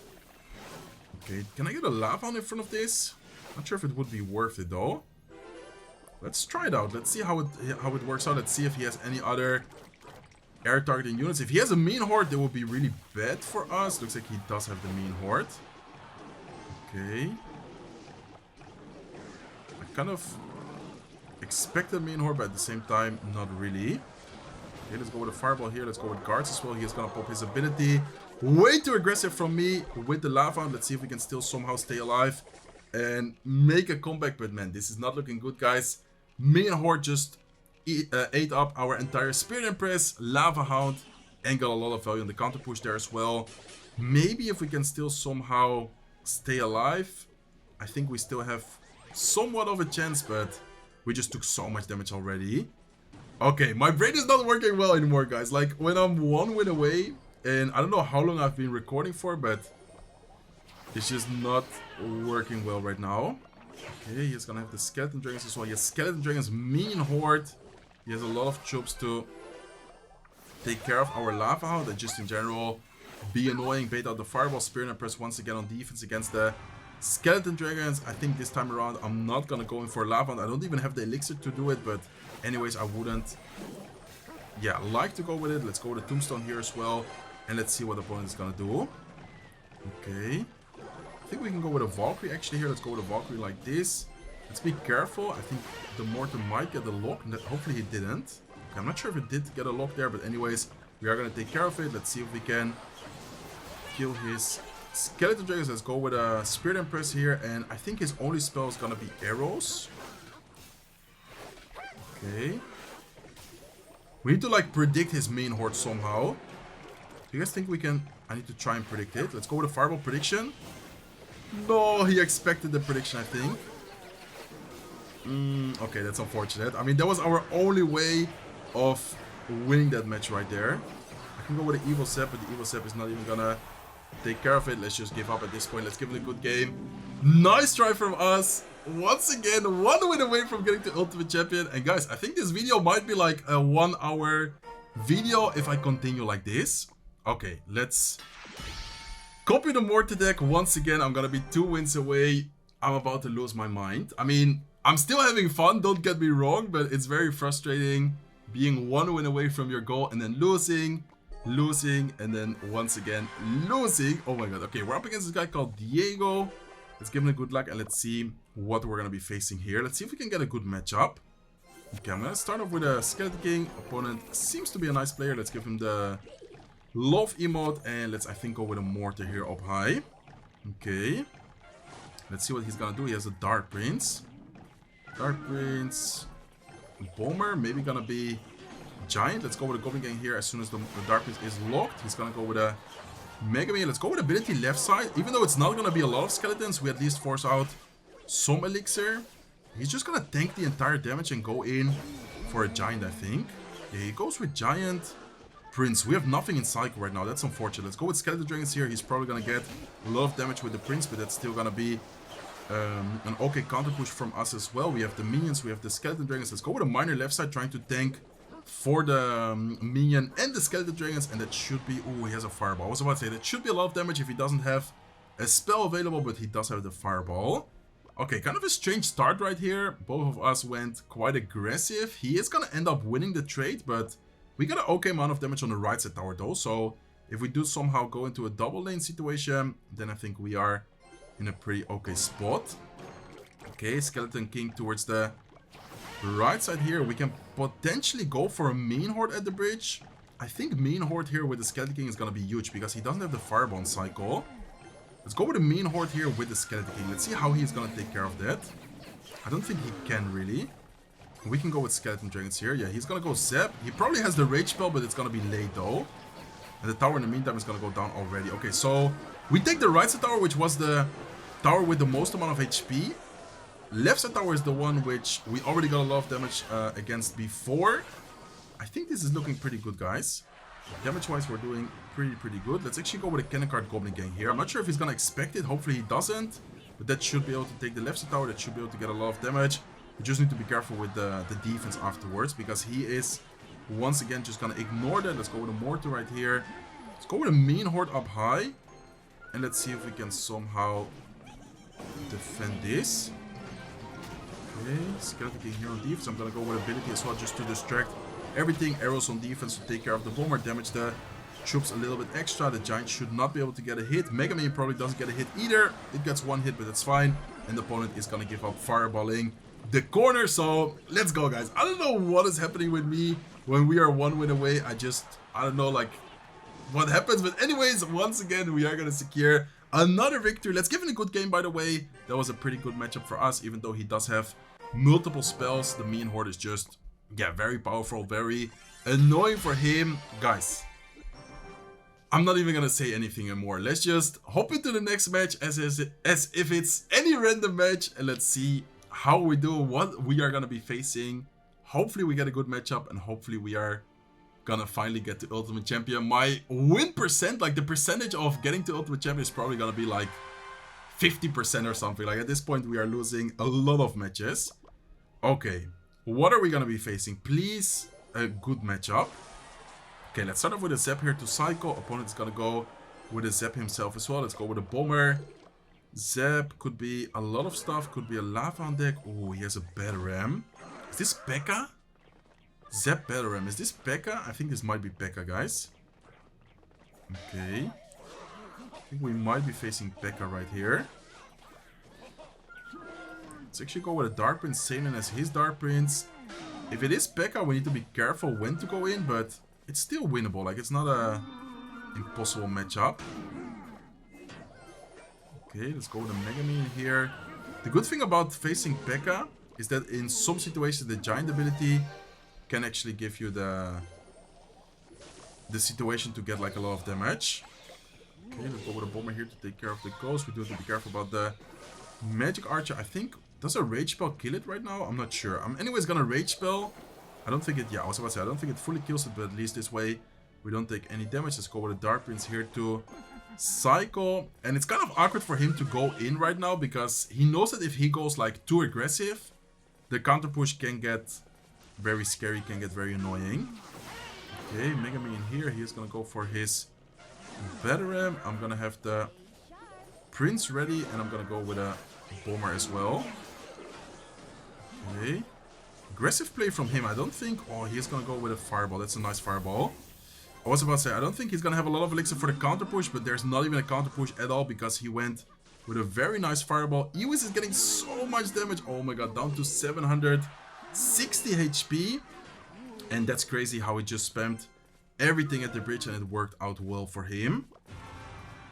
Okay, can I get a Lava Hound in front of this? Not sure if it would be worth it though. Let's try it out. Let's see how it works out. Let's see if he has any other air targeting units. If he has a mean horde, that would be really bad for us. Looks like he does have the mean horde. Okay. I kind of expected mean horde, but at the same time, not really. Okay, let's go with a fireball here. Let's go with guards as well. He is gonna pop his ability. Way too aggressive from me with the lava. Let's see if we can still somehow stay alive and make a comeback. But man, this is not looking good, guys. Mean horde just ate up our entire Spirit Impress, Lava Hound, and got a lot of value on the counter push there as well. Maybe if we can still somehow stay alive, I think we still have somewhat of a chance, but we just took so much damage already. Okay, my brain is not working well anymore, guys. Like, when I'm 1 win away, and I don't know how long I've been recording for, but it's just not working well right now. Okay, he's gonna have the Skeleton Dragons as well. He has Skeleton Dragons, Minion Horde. He has a lot of troops to take care of our Lava Hound, and just in general be annoying, bait out the Fireball, Spirit Impress once again on defense against the Skeleton Dragons. I think this time around I'm not gonna go in for Lava Hound. I don't even have the elixir to do it, but anyways, I wouldn't, yeah, like to go with it. Let's go with the Tombstone here as well, and let's see what the opponent is gonna do. Okay, I think we can go with a Valkyrie actually here. Let's go with a Valkyrie like this. Let's be careful. I think the Mortar might get the lock. Hopefully he didn't. Okay, I'm not sure if it did get a lock there, but anyways, we are gonna take care of it. Let's see if we can kill his Skeleton Dragons. Let's go with a Spirit Impress here, and I think his only spell is gonna be arrows. Okay. We need to like predict his main horde somehow. Do you guys think we can? I need to try and predict it. Let's go with a Fireball prediction. No, he expected the prediction, I think. Okay, that's unfortunate. I mean, that was our only way of winning that match right there. I can go with the Evil Sep, but the Evil Sep is not even gonna take care of it. Let's just give up at this point. Let's give it a good game. Nice try from us. Once again, 1 win away from getting to Ultimate Champion. And guys, I think this video might be like a 1 hour video if I continue like this. Okay, let's copy the Mortar deck. Once again, I'm gonna be 2 wins away. I'm about to lose my mind. I mean, I'm still having fun, don't get me wrong, but it's very frustrating being 1 win away from your goal and then losing, and then once again losing. Oh my god. Okay, we're up against this guy called Diego. Let's give him a good luck and let's see what we're gonna be facing here. Let's see if we can get a good matchup. Okay, I'm gonna start off with a Skeleton King. Opponent seems to be a nice player. Let's give him the Love emote and let's, I think, go with a Mortar here up high. Okay, let's see what he's gonna do. He has a Dark Prince. Bomber, maybe gonna be Giant. Let's go with a Goblin Gang here. As soon as the Dark Prince is locked, he's gonna go with a Mega Man. Let's go with ability left side. Even though it's not gonna be a lot of skeletons, we at least force out some elixir. He's just gonna tank the entire damage and go in for a Giant, I think. Yeah, he goes with Giant. Prince, we have nothing in Cycle right now. That's unfortunate. Let's go with Skeleton Dragons here. He's probably gonna get a lot of damage with the Prince, but that's still gonna be an okay counter push from us as well. We have the minions, we have the Skeleton Dragons. Let's go with a Miner left side, trying to tank for the minion and the Skeleton Dragons, and that should be... Oh, he has a Fireball. I was about to say, that should be a lot of damage if he doesn't have a spell available, but he does have the Fireball. Okay, kind of a strange start right here. Both of us went quite aggressive. He is gonna end up winning the trade, but we got an okay amount of damage on the right side tower though, so if we do somehow go into a double lane situation, then I think we are in a pretty okay spot. Okay, Skeleton King towards the right side here. We can potentially go for a Mean Horde at the bridge. I think Mean Horde here with the Skeleton King is gonna be huge because he doesn't have the Fireball cycle. Let's go with a Mean Horde here with the Skeleton King. Let's see how he's gonna take care of that. I don't think he can really. We can go with Skeleton Dragons here. Yeah, he's gonna go Zap. He probably has the Rage spell, but it's gonna be late though. And the tower in the meantime is gonna go down already. Okay, so we take the right side tower, which was the tower with the most amount of HP. Left side tower is the one which we already got a lot of damage against before. I think this is looking pretty good, guys. Damage wise, we're doing pretty good. Let's actually go with a Cannon Card Goblin Gang here. I'm not sure if he's gonna expect it. Hopefully he doesn't. But that should be able to take the left side tower. That should be able to get a lot of damage. We just need to be careful with the defense afterwards, because he is once again just gonna ignore that. Let's go with a Mortar right here. Let's go with a Mean Horde up high. And let's see if we can somehow defend this. Okay, Skeleton King here on defense. I'm gonna go with ability as well just to distract everything. Arrows on defense to take care of the bomber, damage the troops a little bit extra. The Giant should not be able to get a hit. Mega Man probably doesn't get a hit either. It gets one hit, but that's fine. And the opponent is gonna give up fireballing the corner. So let's go, guys. I don't know what is happening with me when we are 1 win away. I don't know like what happens, but anyways, once again we are gonna secure another victory. Let's give it a good game, by the way. That was a pretty good matchup for us, even though he does have multiple spells. The Mean Horde is just Yeah, very powerful, very annoying for him. Guys, I'm not even gonna say anything anymore. Let's just hop into the next match as if it's any random match. And let's see how we do, what we are gonna be facing. Hopefully we get a good matchup, and hopefully we are gonna finally get to Ultimate Champion. My win percent, like the percentage of getting to Ultimate Champion, is probably gonna be like 50% or something. Like at this point we are losing a lot of matches. Okay, what are we gonna be facing? Please, a good matchup. Okay, let's start off with a Zap here to Psycho. Opponent is gonna go with a Zap himself as well. Let's go with a Bomber. Zap could be a lot of stuff. Could be a Lava on deck. Oh, he has a Batarang. Is this P.E.K.K.A? Zap Batarang. Is this P.E.K.K.A? I think this might be P.E.K.K.A, guys. Okay. I think we might be facing P.E.K.K.A right here. Let's actually go with a Dark Prince. Salen as his Dark Prince. If it is P.E.K.K.A, we need to be careful when to go in, but it's still winnable. Like, it's not a impossible matchup. Okay, let's go with a Mega Minion here. The good thing about facing P.E.K.K.A is that in some situations the Giant ability can actually give you the situation to get like a lot of damage. Okay, let's go with a Bomber here to take care of the Ghost. We do have to be careful about the Magic Archer. I think, does a Rage Spell kill it right now? I'm not sure. I'm anyways gonna Rage Spell. I don't think it, yeah, I was about to say, I don't think it fully kills it, but at least this way we don't take any damage. Let's go with a Dark Prince here to Psycho. And it's kind of awkward for him to go in right now, because he knows that if he goes like too aggressive, the counter push can get very scary, can get very annoying. Okay, Mega Minion here. He's gonna go for his Batarang. I'm gonna have the Prince ready, and I'm gonna go with a Bomber as well. Okay. Aggressive play from him. I don't think... Oh, he's gonna go with a Fireball. That's a nice Fireball. I was about to say, I don't think he's gonna have a lot of elixir for the counter push, but there's not even a counter push at all, because he went with a very nice Fireball. Ewis is getting so much damage. Oh my god, down to 760 HP. And that's crazy how he just spammed everything at the bridge, and it worked out well for him.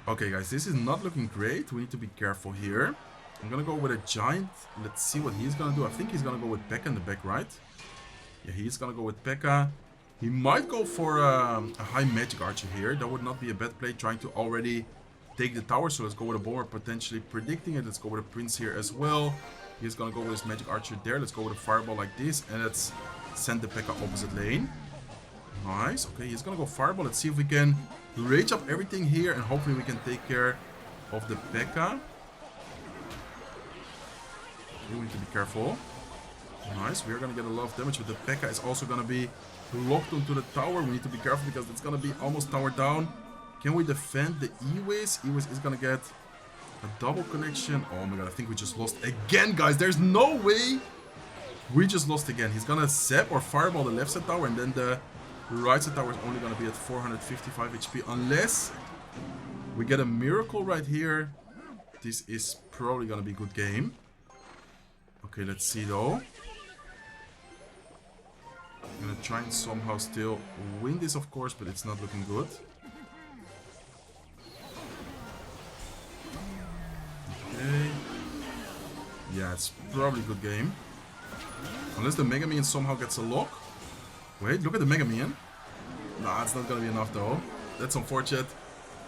Okay, guys, this is not looking great. We need to be careful here. I'm gonna go with a Giant. Let's see what he's gonna do. I think he's gonna go with P.E.K.K.A in the back, right? Yeah, he's gonna go with P.E.K.K.A. He might go for a high Magic Archer here. That would not be a bad play, trying to already take the tower. So let's go with a Bomber, potentially predicting it. Let's go with a Prince here as well. He's gonna go with his Magic Archer there. Let's go with a Fireball like this, and let's send the P.E.K.K.A opposite lane. Nice. Okay, he's gonna go Fireball. Let's see if we can rage up everything here, and hopefully we can take care of the P.E.K.K.A. We need to be careful. Nice. We are going to get a lot of damage, but the P.E.K.K.A is also going to be locked onto the tower. We need to be careful because it's going to be almost tower down. Can we defend the Ewis? Ewis is going to get a double connection. Oh my god, I think we just lost again, guys. There's no way we just lost again. He's going to Zap or Fireball the left side tower, and then the right side tower is only going to be at 455 HP. Unless we get a miracle right here, this is probably going to be a good game. Okay, let's see though. I'm gonna try and somehow still win this, of course, but it's not looking good. Okay. Yeah, it's probably a good game. Unless the Mega Minion somehow gets a lock. Wait, look at the Mega Minion. Nah, it's not gonna be enough though. That's unfortunate.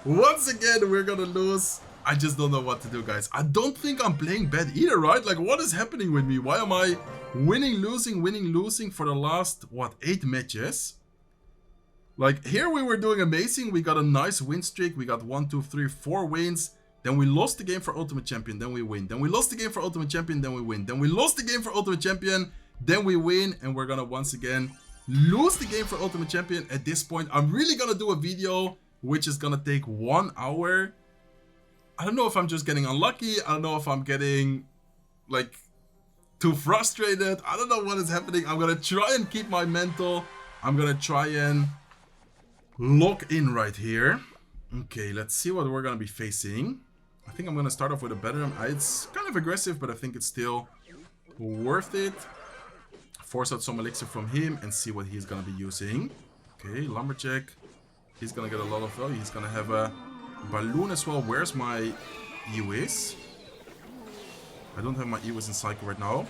Once again, we're gonna lose. I just don't know what to do, guys. I don't think I'm playing bad either, right? Like, what is happening with me? Why am I winning, losing for the last, what, 8 matches? Like, here we were doing amazing. We got a nice win streak. We got 1, 2, 3, 4 wins. Then we lost the game for Ultimate Champion. Then we win. Then we lost the game for Ultimate Champion. Then we win. Then we lost the game for Ultimate Champion. Then we win. And we're gonna once again lose the game for Ultimate Champion. At this point, I'm really gonna do a video which is gonna take 1 hour. I don't know if I'm just getting unlucky. I don't know if I'm getting, like, too frustrated. I don't know what is happening. I'm gonna try and keep my mental. I'm gonna try and lock in right here. Okay, let's see what we're gonna be facing. I think I'm gonna start off with a Batarang. It's kind of aggressive, but I think it's still worth it. Force out some elixir from him and see what he's gonna be using. Okay, Lumberjack. He's gonna get a lot of value. He's gonna have a Balloon as well. Where's my Ewis? I don't have my Ewis in Psycho right now.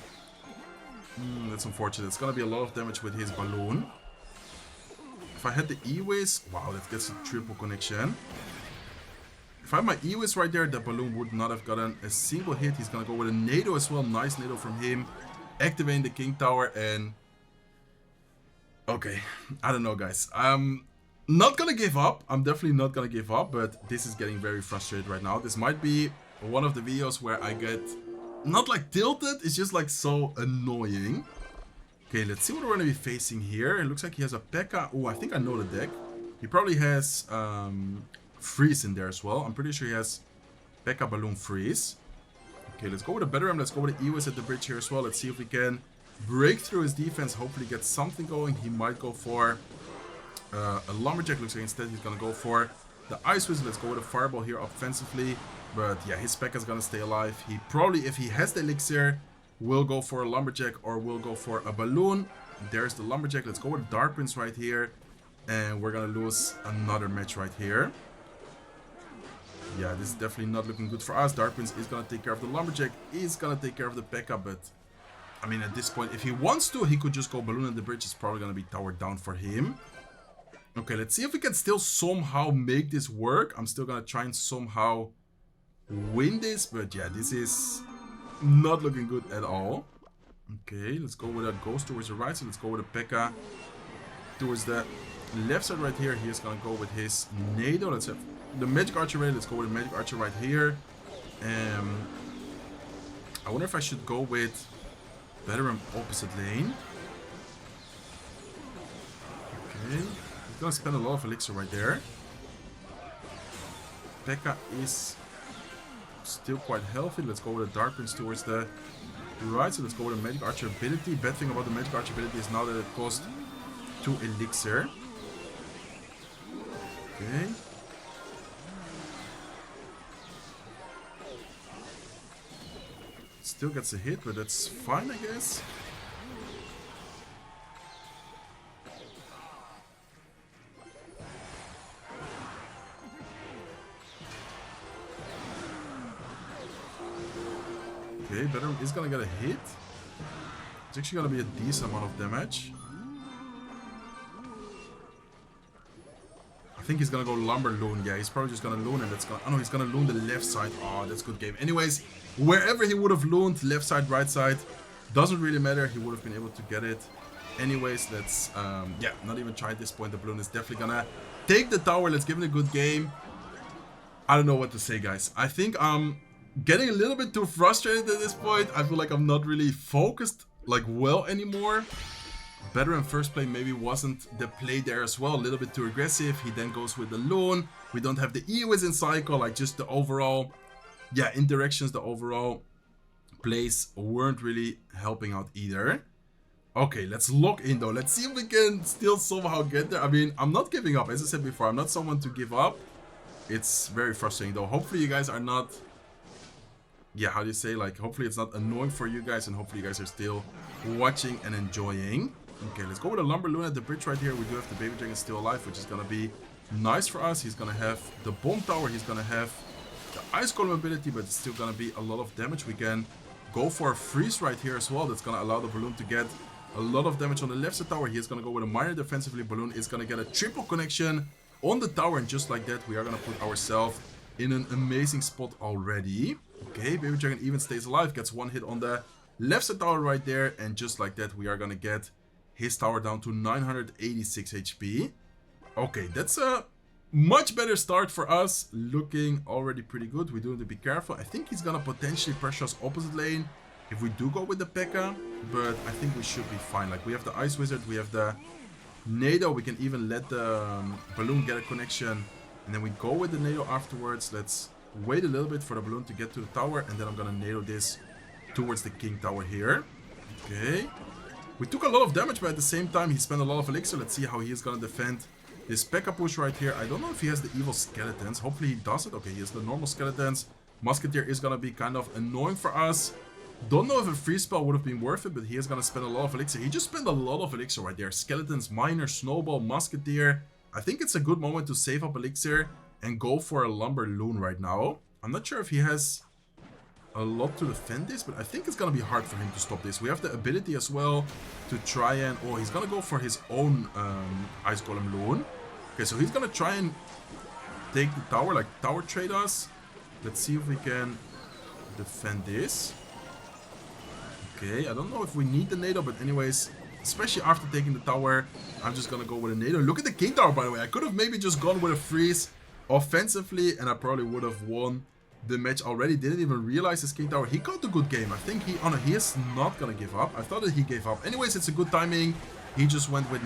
That's unfortunate. It's gonna be a lot of damage with his balloon. If I had the E-Wiz, wow, that gets a triple connection. If I had my E-Wiz right there, that balloon would not have gotten a single hit. He's gonna go with a NATO as well. Nice NATO from him. Activating the King Tower and... Okay, I don't know, guys. I'm not gonna give up. I'm definitely not gonna give up, but this is getting very frustrated right now. This might be one of the videos where I get... not like tilted, it's just like so annoying. Okay, let's see what we're going to be facing here. It looks like he has a P.E.K.K.A. Oh, I think I know the deck. He probably has Freeze in there as well. I'm pretty sure he has P.E.K.K.A. Balloon Freeze. Okay, let's go with a Better Ram. Let's go with the E-Wiz at the bridge here as well. Let's see if we can break through his defense. Hopefully get something going. He might go for a Lumberjack. Looks like instead he's going to go for the Ice Wizard. Let's go with a Fireball here offensively. But yeah, his P.E.K.K.A. is going to stay alive. He probably, if he has the Elixir, will go for a Lumberjack or will go for a Balloon. There's the Lumberjack. Let's go with Dark Prince right here. And we're going to lose another match right here. Yeah, this is definitely not looking good for us. Dark Prince is going to take care of the Lumberjack. He's going to take care of the P.E.K.K.A. But, I mean, at this point, if he wants to, he could just go Balloon at the bridge. It's probably going to be towered down for him. Okay, let's see if we can still somehow make this work. I'm still going to try and somehow win this. But yeah, this is not looking good at all. Okay, let's go with a Ghost towards the right. So let's go with a P.E.K.K.A. towards the left side right here. He's going to go with his NATO. Let's have the Magic Archer ready. Let's go with the Magic Archer right here. I wonder if I should go with Veteran opposite lane. Okay. He's going to spend a lot of Elixir right there. P.E.K.K.A. is still quite healthy. Let's go with a Dark Prince towards the right. So let's go with a Magic Archer ability. Bad thing about the Magic Archer ability is now that it costs 2 Elixir. Okay. Still gets a hit, but that's fine, I guess. Okay, Better is gonna get a hit. It's actually gonna be a decent amount of damage. I think he's gonna go Lumber Loon. Yeah, he's probably just gonna Loon and that's gonna... Oh no, he's gonna Loon the left side. Oh, that's good game. Anyways, wherever he would have Looned, left side, right side, doesn't really matter. He would have been able to get it. Anyways, let's... yeah, not even try at this point. The Balloon is definitely gonna take the tower. Let's give it a good game. I don't know what to say, guys. I think I'm getting a little bit too frustrated at this point. I feel like I'm not really focused, like, well anymore. Better in first play maybe wasn't the play there as well. A little bit too aggressive. He then goes with the Loon. We don't have the E-Wiz in cycle. Like, just the overall, yeah, interactions, the overall plays weren't really helping out either. Okay, let's lock in though. Let's see if we can still somehow get there. I mean, I'm not giving up. As I said before, I'm not someone to give up. It's very frustrating though. Hopefully you guys are not... Yeah, how do you say? Like, hopefully it's not annoying for you guys. And hopefully you guys are still watching and enjoying. Okay, let's go with a Lumber Loon at the bridge right here. We do have the Baby Dragon still alive, which is going to be nice for us. He's going to have the Bomb Tower. He's going to have the Ice Golem ability, but it's still going to be a lot of damage. We can go for a Freeze right here as well. That's going to allow the Balloon to get a lot of damage on the left side tower. He's going to go with a minor defensively. Balloon is going to get a triple connection on the tower. And just like that, we are going to put ourselves in an amazing spot already. Okay, Baby Dragon even stays alive. Gets one hit on the left side tower right there. And just like that, we are going to get his tower down to 986 HP. Okay, that's a much better start for us. Looking already pretty good. We do have to be careful. I think he's gonna potentially pressure us opposite lane if we do go with the P.E.K.K.A. But I think we should be fine. Like, we have the Ice Wizard, we have the NATO. We can even let the Balloon get a connection. And then we go with the NATO afterwards. Let's wait a little bit for the Balloon to get to the tower. And then I'm gonna NATO this towards the King Tower here. Okay. We took a lot of damage, but at the same time, he spent a lot of Elixir. Let's see how he is going to defend this P.E.K.K.A. push right here. I don't know if he has the evil skeletons. Hopefully he does it. Okay, he has the normal skeletons. Musketeer is going to be kind of annoying for us. Don't know if a free spell would have been worth it, but he is going to spend a lot of Elixir. He just spent a lot of Elixir right there. Skeletons, Miner, Snowball, Musketeer. I think it's a good moment to save up Elixir and go for a Lumber Loon right now. I'm not sure if he has a lot to defend this, but I think it's gonna be hard for him to stop this. We have the ability as well to try and... Oh, he's gonna go for his own Ice Golem Loon. Okay, so he's gonna try and take the tower, like tower trade us. Let's see if we can defend this. Okay, I don't know if we need the NATO, but anyways, especially after taking the tower, I'm just gonna go with a NATO. Look at the king tower, by the way. I could have maybe just gone with a freeze offensively, and I probably would have won the match already. Didn't even realize his king tower. He got a good game. I think he... Oh no, he is not gonna give up. I thought that he gave up. Anyways, it's a good timing. He just went with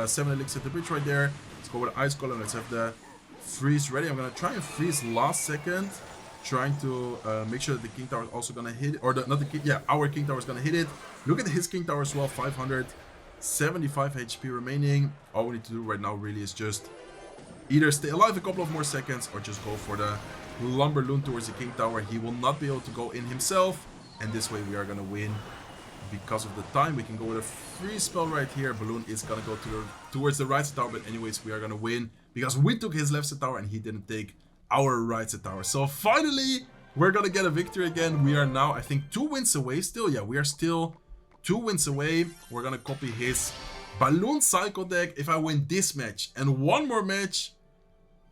7 elixirs at the bridge right there. Let's go with Ice Golem. Let's have the freeze ready. I'm gonna try and freeze last second, trying to make sure that the king tower is also gonna hit it. Or not the king... Yeah, our king tower is gonna hit it. Look at his king tower as well. 575 HP remaining. All we need to do right now really is just either stay alive a couple of more seconds or just go for the Lumber Loon towards the king tower. He will not be able to go in himself, and this way we are gonna win because of the time. We can go with a free spell right here. Balloon is gonna go towards the right side tower, but anyways, we are gonna win because we took his left side tower and he didn't take our right side tower. So finally, we're gonna get a victory again. We are now, I think, 2 wins away still. Yeah, we are still 2 wins away. We're gonna copy his Balloon Cycle deck. If I win this match and one more match,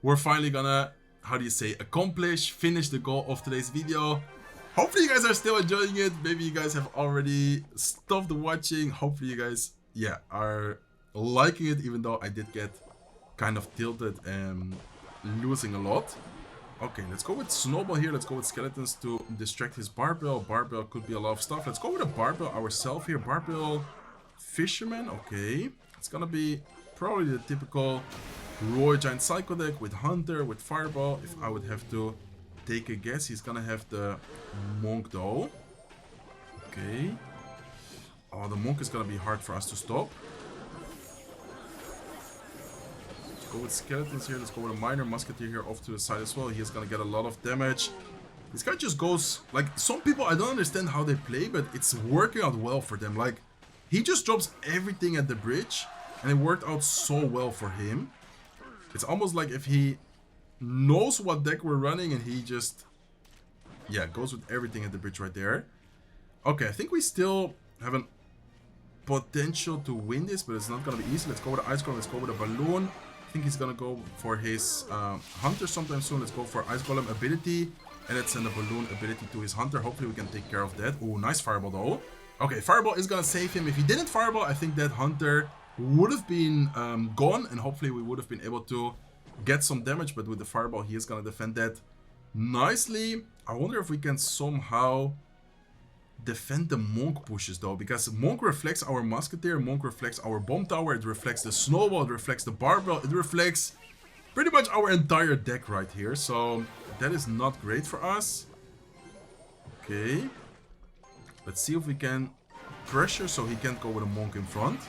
we're finally gonna, how do you say, finish the goal of today's video. Hopefully you guys are still enjoying it. Maybe you guys have already stopped watching. Hopefully you guys, yeah, are liking it, even though I did get kind of tilted and losing a lot. Okay, let's go with Snowball here. Let's go with Skeletons to distract his Barbell. Barbell could be a lot of stuff. Let's go with a Barbell ourselves here. Barbell Fisherman. Okay, it's gonna be probably the typical Royal Giant Psycho deck with Hunter, with Fireball. If I would have to take a guess, he's gonna have the Monk though. Okay. Oh, the Monk is gonna be hard for us to stop. Let's go with Skeletons here. Let's go with a Miner Musketeer here off to the side as well. He is gonna get a lot of damage. This guy just goes... Like, some people, I don't understand how they play, but it's working out well for them. Like, he just drops everything at the bridge, and it worked out so well for him. It's almost like if he knows what deck we're running and he just, yeah, goes with everything at the bridge right there. Okay, I think we still have a potential to win this, but it's not going to be easy. Let's go with the Ice Golem. Let's go with a Balloon. I think he's going to go for his Hunter sometime soon. Let's go for Ice Golem ability. And let's send a Balloon ability to his Hunter. Hopefully we can take care of that. Oh, nice Fireball though. Okay, Fireball is going to save him. If he didn't Fireball, I think that Hunter would have been gone, and hopefully we would have been able to get some damage, but with the Fireball he is gonna defend that nicely. I wonder if we can somehow defend the Monk pushes though, because Monk reflects our Musketeer, Monk reflects our Bomb Tower, it reflects the Snowball, it reflects the Barbell, it reflects pretty much our entire deck right here, so that is not great for us. Okay, let's see if we can pressure so he can't go with a Monk in front.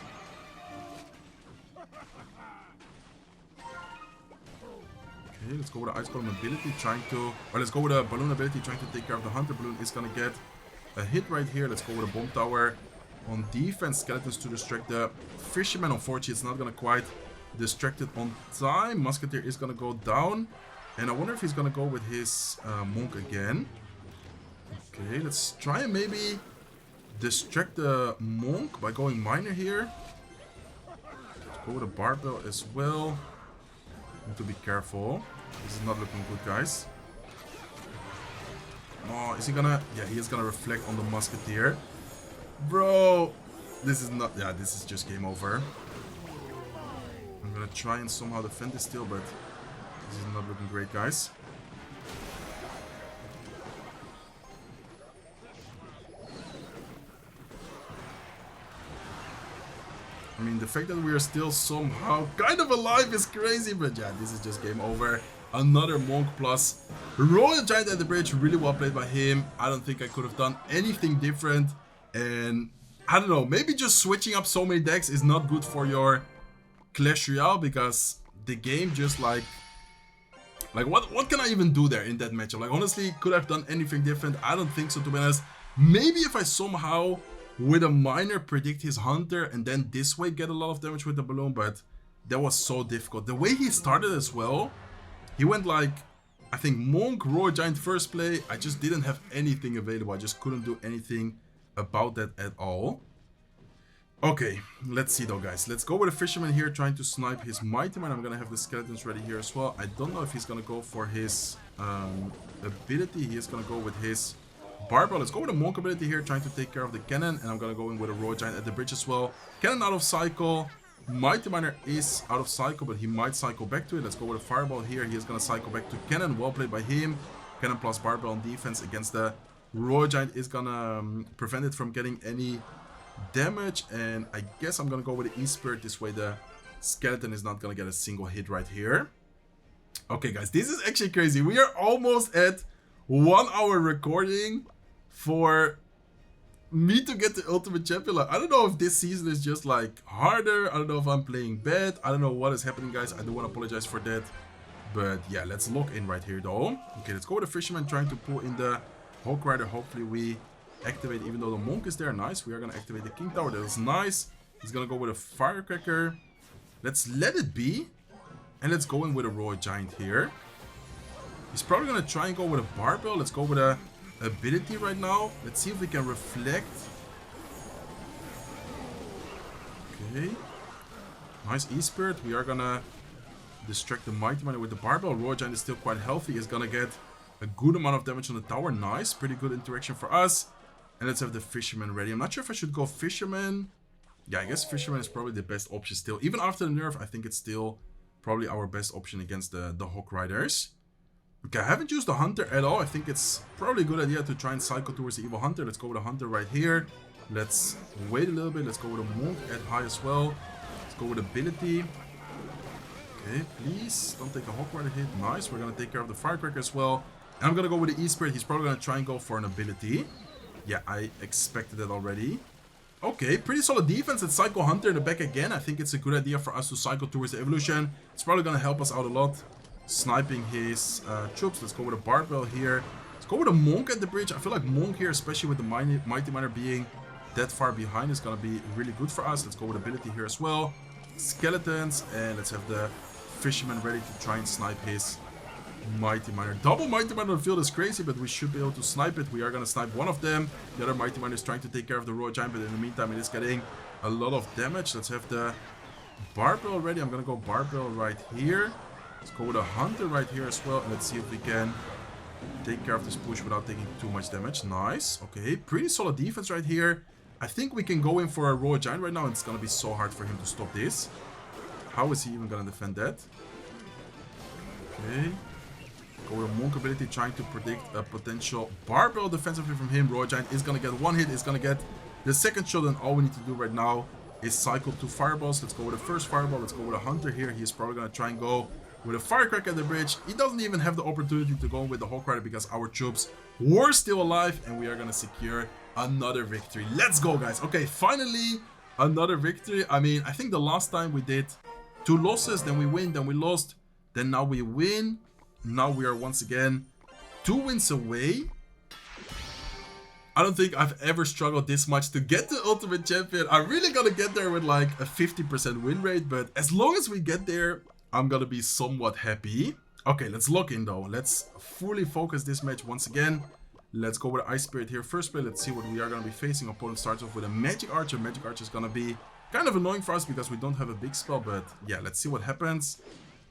Okay, let's go with the Ice Golem ability, trying to... Or let's go with a Balloon ability, trying to take care of the Hunter. Balloon is gonna get a hit right here. Let's go with a Bomb Tower on defense. Skeletons to distract the Fisherman. Unfortunately, it's not gonna quite distract it on time. Musketeer is gonna go down. And I wonder if he's gonna go with his Monk again. Okay, let's try and maybe distract the Monk by going Miner here. Let's go with a Barbell as well. Need to be careful. This is not looking good, guys. Oh, is he gonna... Yeah, he is gonna reflect on the Musketeer. Bro, this is not... Yeah, this is just game over. I'm gonna try and somehow defend this still, but this is not looking great, guys. I mean, the fact that we are still somehow kind of alive is crazy, but yeah, this is just game over. Another Monk plus Royal Giant at the bridge, really well played by him. I don't think I could have done anything different, and I don't know, maybe just switching up so many decks is not good for your Clash Royale, because the game just like what can I even do there in that matchup? Like, honestly, could I have done anything different? I don't think so, to be honest. Maybe if I somehow with a Miner predict his Hunter and then this way get a lot of damage with the Balloon, but that was so difficult. The way he started as well, he went like I think Monk, Royal Giant first play. I just didn't have anything available. I just couldn't do anything about that at all. Okay, let's see though, guys. Let's go with a Fisherman here, trying to snipe his Mighty Miner. I'm gonna have the Skeletons ready here as well. I don't know if he's gonna go for his ability. He is gonna go with his Barbell. Let's go with a Monk ability here, trying to take care of the Cannon. And I'm gonna go in with a Royal Giant at the bridge as well. Cannon out of cycle. Mighty Miner is out of cycle, but he might cycle back to it. Let's go with a Fireball here. He is gonna cycle back to Cannon. Well played by him. Cannon plus Barbell on defense against the Royal Giant is gonna prevent it from getting any damage, and I guess I'm gonna go with the E-Spirit. This way the Skeleton is not gonna get a single hit right here. Okay, guys, this is actually crazy. We are almost at 1 hour recording for me to get the Ultimate Champion. Like, I don't know if this season is just like harder. I don't know if I'm playing bad. I don't know what is happening, guys. I do want to apologize for that. But yeah, let's lock in right here though. Okay, let's go with the Fisherman, trying to pull in the Hawk Rider. Hopefully we activate, even though the Monk is there. Nice. We are going to activate the King Tower. That is nice. He's going to go with a Firecracker. Let's let it be. And let's go in with a Royal Giant here. He's probably going to try and go with a Barbell. Let's go with a ability right now. Let's see if we can reflect. Okay. Nice E-Spirit. We are going to distract the Mighty Miner with the Barbell. Royal Giant is still quite healthy. He's going to get a good amount of damage on the tower. Nice. Pretty good interaction for us. And let's have the Fisherman ready. I'm not sure if I should go Fisherman. Yeah, I guess Fisherman is probably the best option still. Even after the nerf, I think it's still probably our best option against the Hawk Riders. Okay, I haven't used the Hunter at all. I think it's probably a good idea to try and cycle towards the Evil Hunter. Let's go with a Hunter right here. Let's wait a little bit. Let's go with a Monk at high as well. Let's go with ability. Okay, please don't take a Hawk Rider hit. Nice. We're going to take care of the Firecracker as well. And I'm going to go with the E-Spirit. He's probably going to try and go for an ability. Yeah, I expected that already. Okay, pretty solid defense. Let's cycle Hunter in the back again. I think it's a good idea for us to cycle towards the evolution. It's probably going to help us out a lot. Sniping his troops. Let's go with a Barbell here. Let's go with a Monk at the bridge. I feel like Monk here, especially with the Mighty Miner being that far behind, is going to be really good for us. Let's go with ability here as well. Skeletons. And let's have the Fisherman ready to try and snipe his Mighty Miner. Double Mighty Miner on the field is crazy, but we should be able to snipe it. We are going to snipe one of them. The other Mighty Miner is trying to take care of the Royal Giant, but in the meantime, it is getting a lot of damage. Let's have the Barbell ready. I'm going to go Barbell right here. Let's go with a Hunter right here as well. And let's see if we can take care of this push without taking too much damage. Nice. Okay, pretty solid defense right here. I think we can go in for a Royal Giant right now. And it's going to be so hard for him to stop this. How is he even going to defend that? Okay. Go with a Monk ability, trying to predict a potential Barbell defensively from him. Royal Giant is going to get one hit. Is going to get the second shot. And all we need to do right now is cycle 2 Fireballs. Let's go with the first Fireball. Let's go with a Hunter here. He's probably going to try and go with a Firecracker at the bridge. He doesn't even have the opportunity to go with the Hawk Rider because our troops were still alive. And we are going to secure another victory. Let's go, guys. Okay, finally another victory. I mean, I think the last time we did 2 losses. Then we win. Then we lost. Then now we win. Now we are once again 2 wins away. I don't think I've ever struggled this much to get the Ultimate Champion. I'm really gonna get there with like a 50% win rate. But as long as we get there, I'm gonna be somewhat happy. Okay, let's lock in though. Let's fully focus this match once again. Let's go with Ice Spirit here. First play, let's see what we are gonna be facing. Opponent starts off with a Magic Archer. Magic Archer is gonna be kind of annoying for us because we don't have a big spell. But yeah, let's see what happens.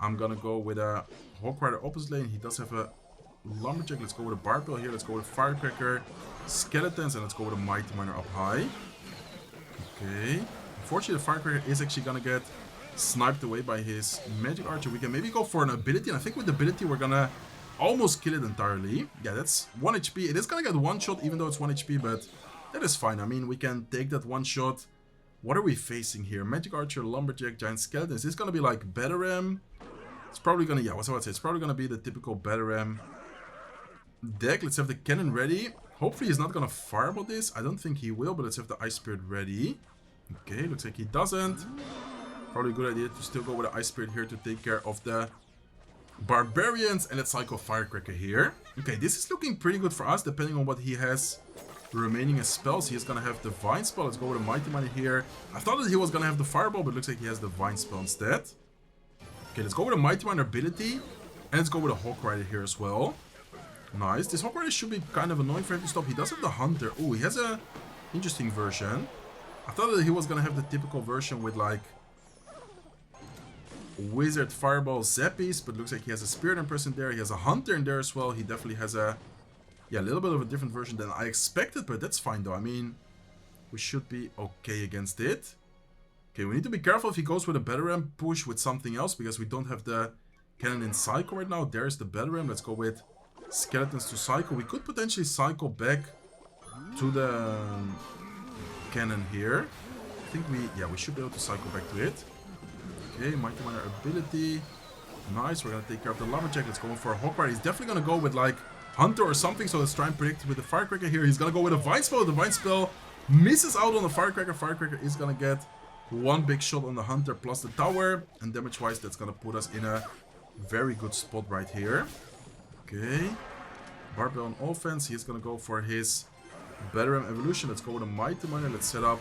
I'm gonna go with a Hawk Rider opposite lane. He does have a Lumberjack. Let's go with a Barbell here. Let's go with a Firecracker, Skeletons, and let's go with a Mighty Miner up high. Okay. Unfortunately, the Firecracker is actually gonna get sniped away by his Magic Archer. We can maybe go for an ability, and I think with the ability we're gonna almost kill it entirely. Yeah, that's 1 HP. It is gonna get 1 shot, even though it's 1 HP, but that is fine. I mean, we can take that 1 shot. What are we facing here? Magic Archer, Lumberjack, Giant Skeleton. Is this gonna be like Bataram? It's probably gonna, yeah, what's I about to say? It's probably gonna be the typical Bataram deck. Let's have the Cannon ready. Hopefully he's not gonna Fireball this. I don't think he will, but let's have the Ice Spirit ready. Okay, looks like he doesn't. Probably a good idea to still go with the Ice Spirit here to take care of the Barbarians. And let's cycle Firecracker here. Okay, this is looking pretty good for us, depending on what he has remaining as spells. He is gonna have the Vine Spell. Let's go with a Mighty Miner here. I thought that he was gonna have the Fireball, but it looks like he has the Vine Spell instead. Okay, let's go with a Mighty Miner ability. And let's go with a Hawk Rider here as well. Nice. This Hawk Rider should be kind of annoying for him to stop. He does have the Hunter. Oh, he has a interesting version. I thought that he was going to have the typical version with like Wizard, Fireball, Zappies, but looks like he has a Spirit Empress in there. He has a Hunter in there as well. He definitely has a, yeah, a little bit of a different version than I expected, but that's fine though. I mean, we should be okay against it. Okay, we need to be careful if he goes with a Batarang push with something else, because we don't have the cannon in Cycle right now. There's the Batarang. Let's go with Skeletons to Cycle. We could potentially cycle back to the cannon here. I think we should be able to cycle back to it. Okay, Mighty Miner ability. Nice, we're gonna take care of the Lumberjack. Let's go in for a Hawk Rider. He's definitely gonna go with like Hunter or something, so let's try and predict with the Firecracker here. He's gonna go with a Vine Spell. The Vine Spell misses out on the Firecracker. Firecracker is gonna get one big shot on the Hunter plus the tower, and damage wise that's gonna put us in a very good spot right here. Okay, Barbell on offense. He's gonna go for his Batarang evolution. Let's go with a Mighty Miner. Let's set up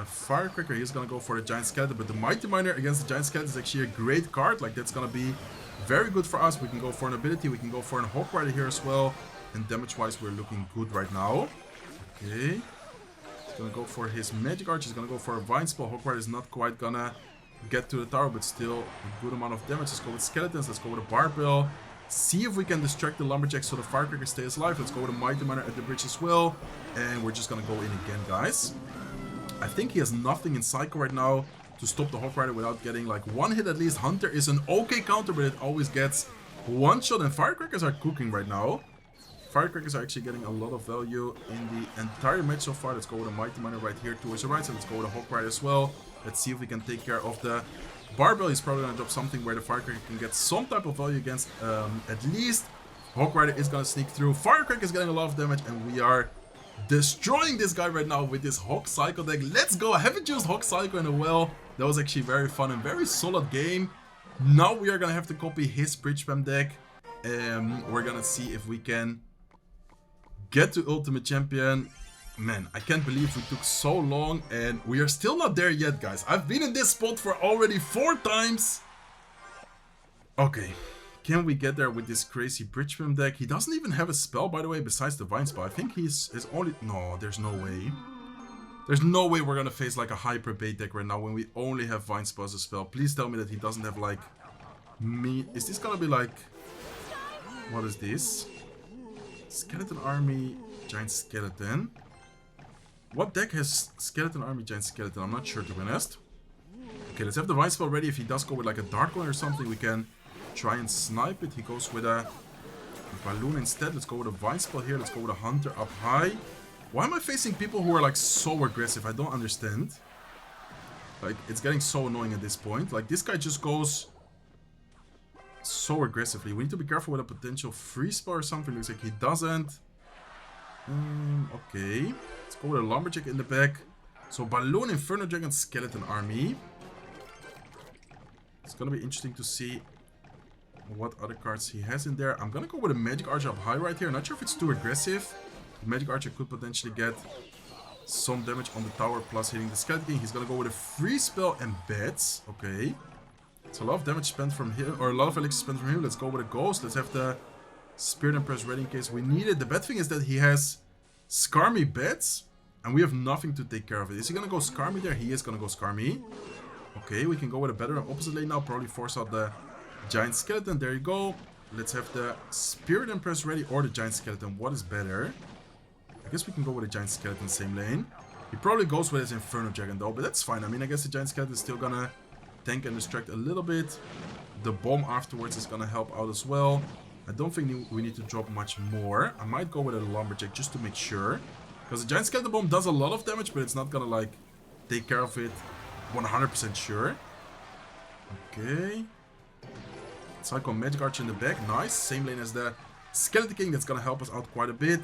a Firecracker. He's gonna go for the Giant Skeleton, but the Mighty Miner against the Giant Skeleton is actually a great card. Like, that's gonna be very good for us. We can go for an ability, we can go for an Hawk Rider here as well, and damage wise we're looking good right now. Okay, he's gonna go for his Magic Arch. He's gonna go for a Vine Spell. Hawk Rider is not quite gonna get to the tower, but still a good amount of damage. Let's go with Skeletons. Let's go with a Barbell. See if we can distract the Lumberjack so the Firecracker stays alive. Let's go with a Mighty Miner at the bridge as well, and we're just gonna go in again, guys. I think he has nothing in Cycle right now to stop the Hawk Rider without getting like one hit at least. Hunter is an okay counter, but it always gets one shot, and Firecrackers are cooking right now. Firecrackers are actually getting a lot of value in the entire match so far. Let's go with a Mighty Miner right here towards the right side. Let's go with a Hawk Rider as well. Let's see if we can take care of the Barbell. He's probably going to drop something where the Firecracker can get some type of value against at least. Hawk Rider is going to sneak through. Firecracker is getting a lot of damage, and we are destroying this guy right now with this Hawk Cycle deck. Let's go. I haven't used Hawk Cycle in a while. That was actually very fun and very solid game. Now we are gonna have to copy his Bridge Spam deck. We're gonna see if we can get to Ultimate Champion. Man, I can't believe we took so long and we are still not there yet, guys. I've been in this spot for already 4 times. Okay. Can we get there with this crazy Bridge Spam deck? He doesn't even have a spell, by the way, besides the Vine Spell. I think he's only... No, there's no way. There's no way we're gonna face like a Hyper Bait deck right now when we only have Vine Spell as a spell. Please tell me that he doesn't have like... Is this gonna be like... What is this? Skeleton Army, Giant Skeleton. What deck has Skeleton Army, Giant Skeleton? I'm not sure, to be honest. Okay, let's have the Vine Spell ready. If he does go with like a Dark One or something, we can try and snipe it. He goes with a Balloon instead. Let's go with a Vine Spell here. Let's go with a Hunter up high. Why am I facing people who are like so aggressive? I don't understand. Like, it's getting so annoying at this point. Like, this guy just goes so aggressively. We need to be careful with a potential Freeze Spell or something. Looks like he doesn't. Okay. Let's go with a Lumberjack in the back. So, Balloon, Inferno Dragon, Skeleton Army. It's gonna be interesting to see what other cards he has in there. I'm gonna go with a Magic Archer up high right here. Not sure if it's too aggressive. The Magic Archer could potentially get some damage on the tower plus hitting the Skeleton King. He's gonna go with a Freeze Spell and Bats. Okay. It's a lot of damage spent from him, or a lot of elixir spent from him. Let's go with a Ghost. Let's have the Spirit Empress ready in case we need it. The bad thing is that he has Skarmy Bats, and we have nothing to take care of it. Is he gonna go Skarmy there? He is gonna go Skarmy. Okay, we can go with a better opposite lane now. Probably force out the Giant Skeleton. There you go. Let's have the Spirit Empress ready or the Giant Skeleton. What is better? I guess we can go with a Giant Skeleton same lane. He probably goes with his Inferno Dragon though, but that's fine. I mean, I guess the Giant Skeleton is still gonna tank and distract a little bit. The bomb afterwards is gonna help out as well. I don't think we need to drop much more. I might go with a Lumberjack just to make sure. Because the Giant Skeleton bomb does a lot of damage, but it's not gonna like take care of it 100% sure. Okay. Cycle Magic Archer in the back. Nice. Same lane as the Skeleton King. That's gonna help us out quite a bit.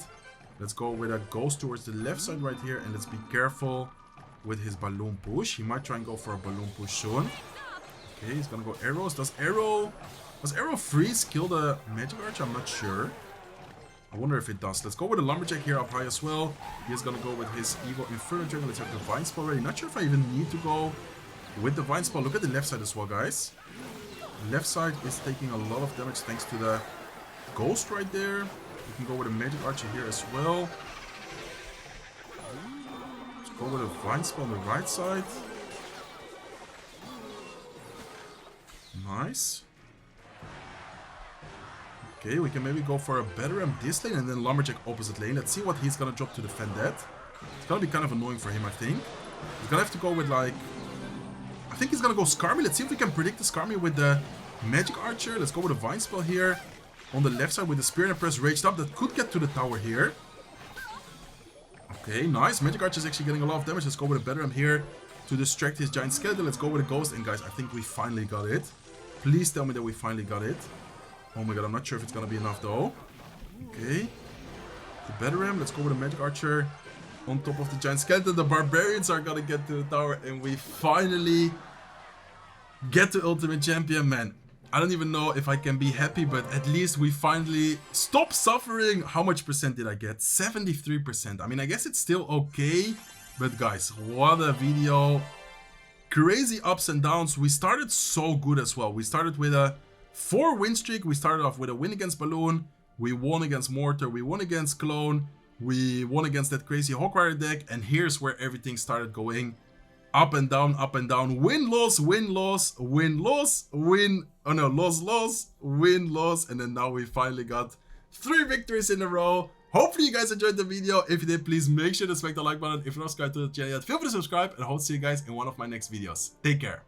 Let's go with a Ghost towards the left side right here. And let's be careful with his Balloon push. He might try and go for a Balloon push soon. Okay, he's gonna go arrows. Does arrow freeze kill the Magic Archer? I'm not sure. I wonder if it does. Let's go with a Lumberjack here up high as well. He's gonna go with his Evil Inferno Dragon. Let's have the Vine Spell ready. Not sure if I even need to go with the Vine Spell. Look at the left side as well, guys. Left side is taking a lot of damage thanks to the ghost right there. We can go with a magic archer here as well. Let's go with a vine spell on the right side. Nice. Okay, we can maybe go for a better ram this lane and then lumberjack opposite lane. Let's see what he's gonna drop to defend that. It's gonna be kind of annoying for him, I think. He's gonna have to go with like... I think he's gonna go Skarmy. Let's see if we can predict the Skarmy with the magic archer. Let's go with a vine spell here. On the left side with the spear and press raged up. That could get to the tower here. Okay, nice. Magic archer is actually getting a lot of damage. Let's go with a better ram here to distract his giant skeleton. Let's go with a ghost. And guys, I think we finally got it. Please tell me that we finally got it. Oh my god, I'm not sure if it's gonna be enough though. Okay. The better ram. Let's go with a magic archer on top of the giant skeleton. The barbarians are gonna get to the tower and we finally get to ultimate champion, man. I don't even know if I can be happy, but at least we finally stop suffering. How much percent did I get? 73%. I mean, I guess it's still okay, but guys, what a video. Crazy ups and downs. We started so good as well. We started with a 4-win streak. We started off with a win against Balloon. We won against Mortar. We won against Clone. We won against that crazy Hawkwire deck. And here's where everything started going up and down, up and down. Win, loss, win, loss, win, loss, win. Oh no, loss, loss, win, loss. And then now we finally got 3 victories in a row. Hopefully you guys enjoyed the video. If you did, please make sure to smack the like button. If you're not subscribed to the channel yet, feel free to subscribe. And I hope to see you guys in one of my next videos. Take care.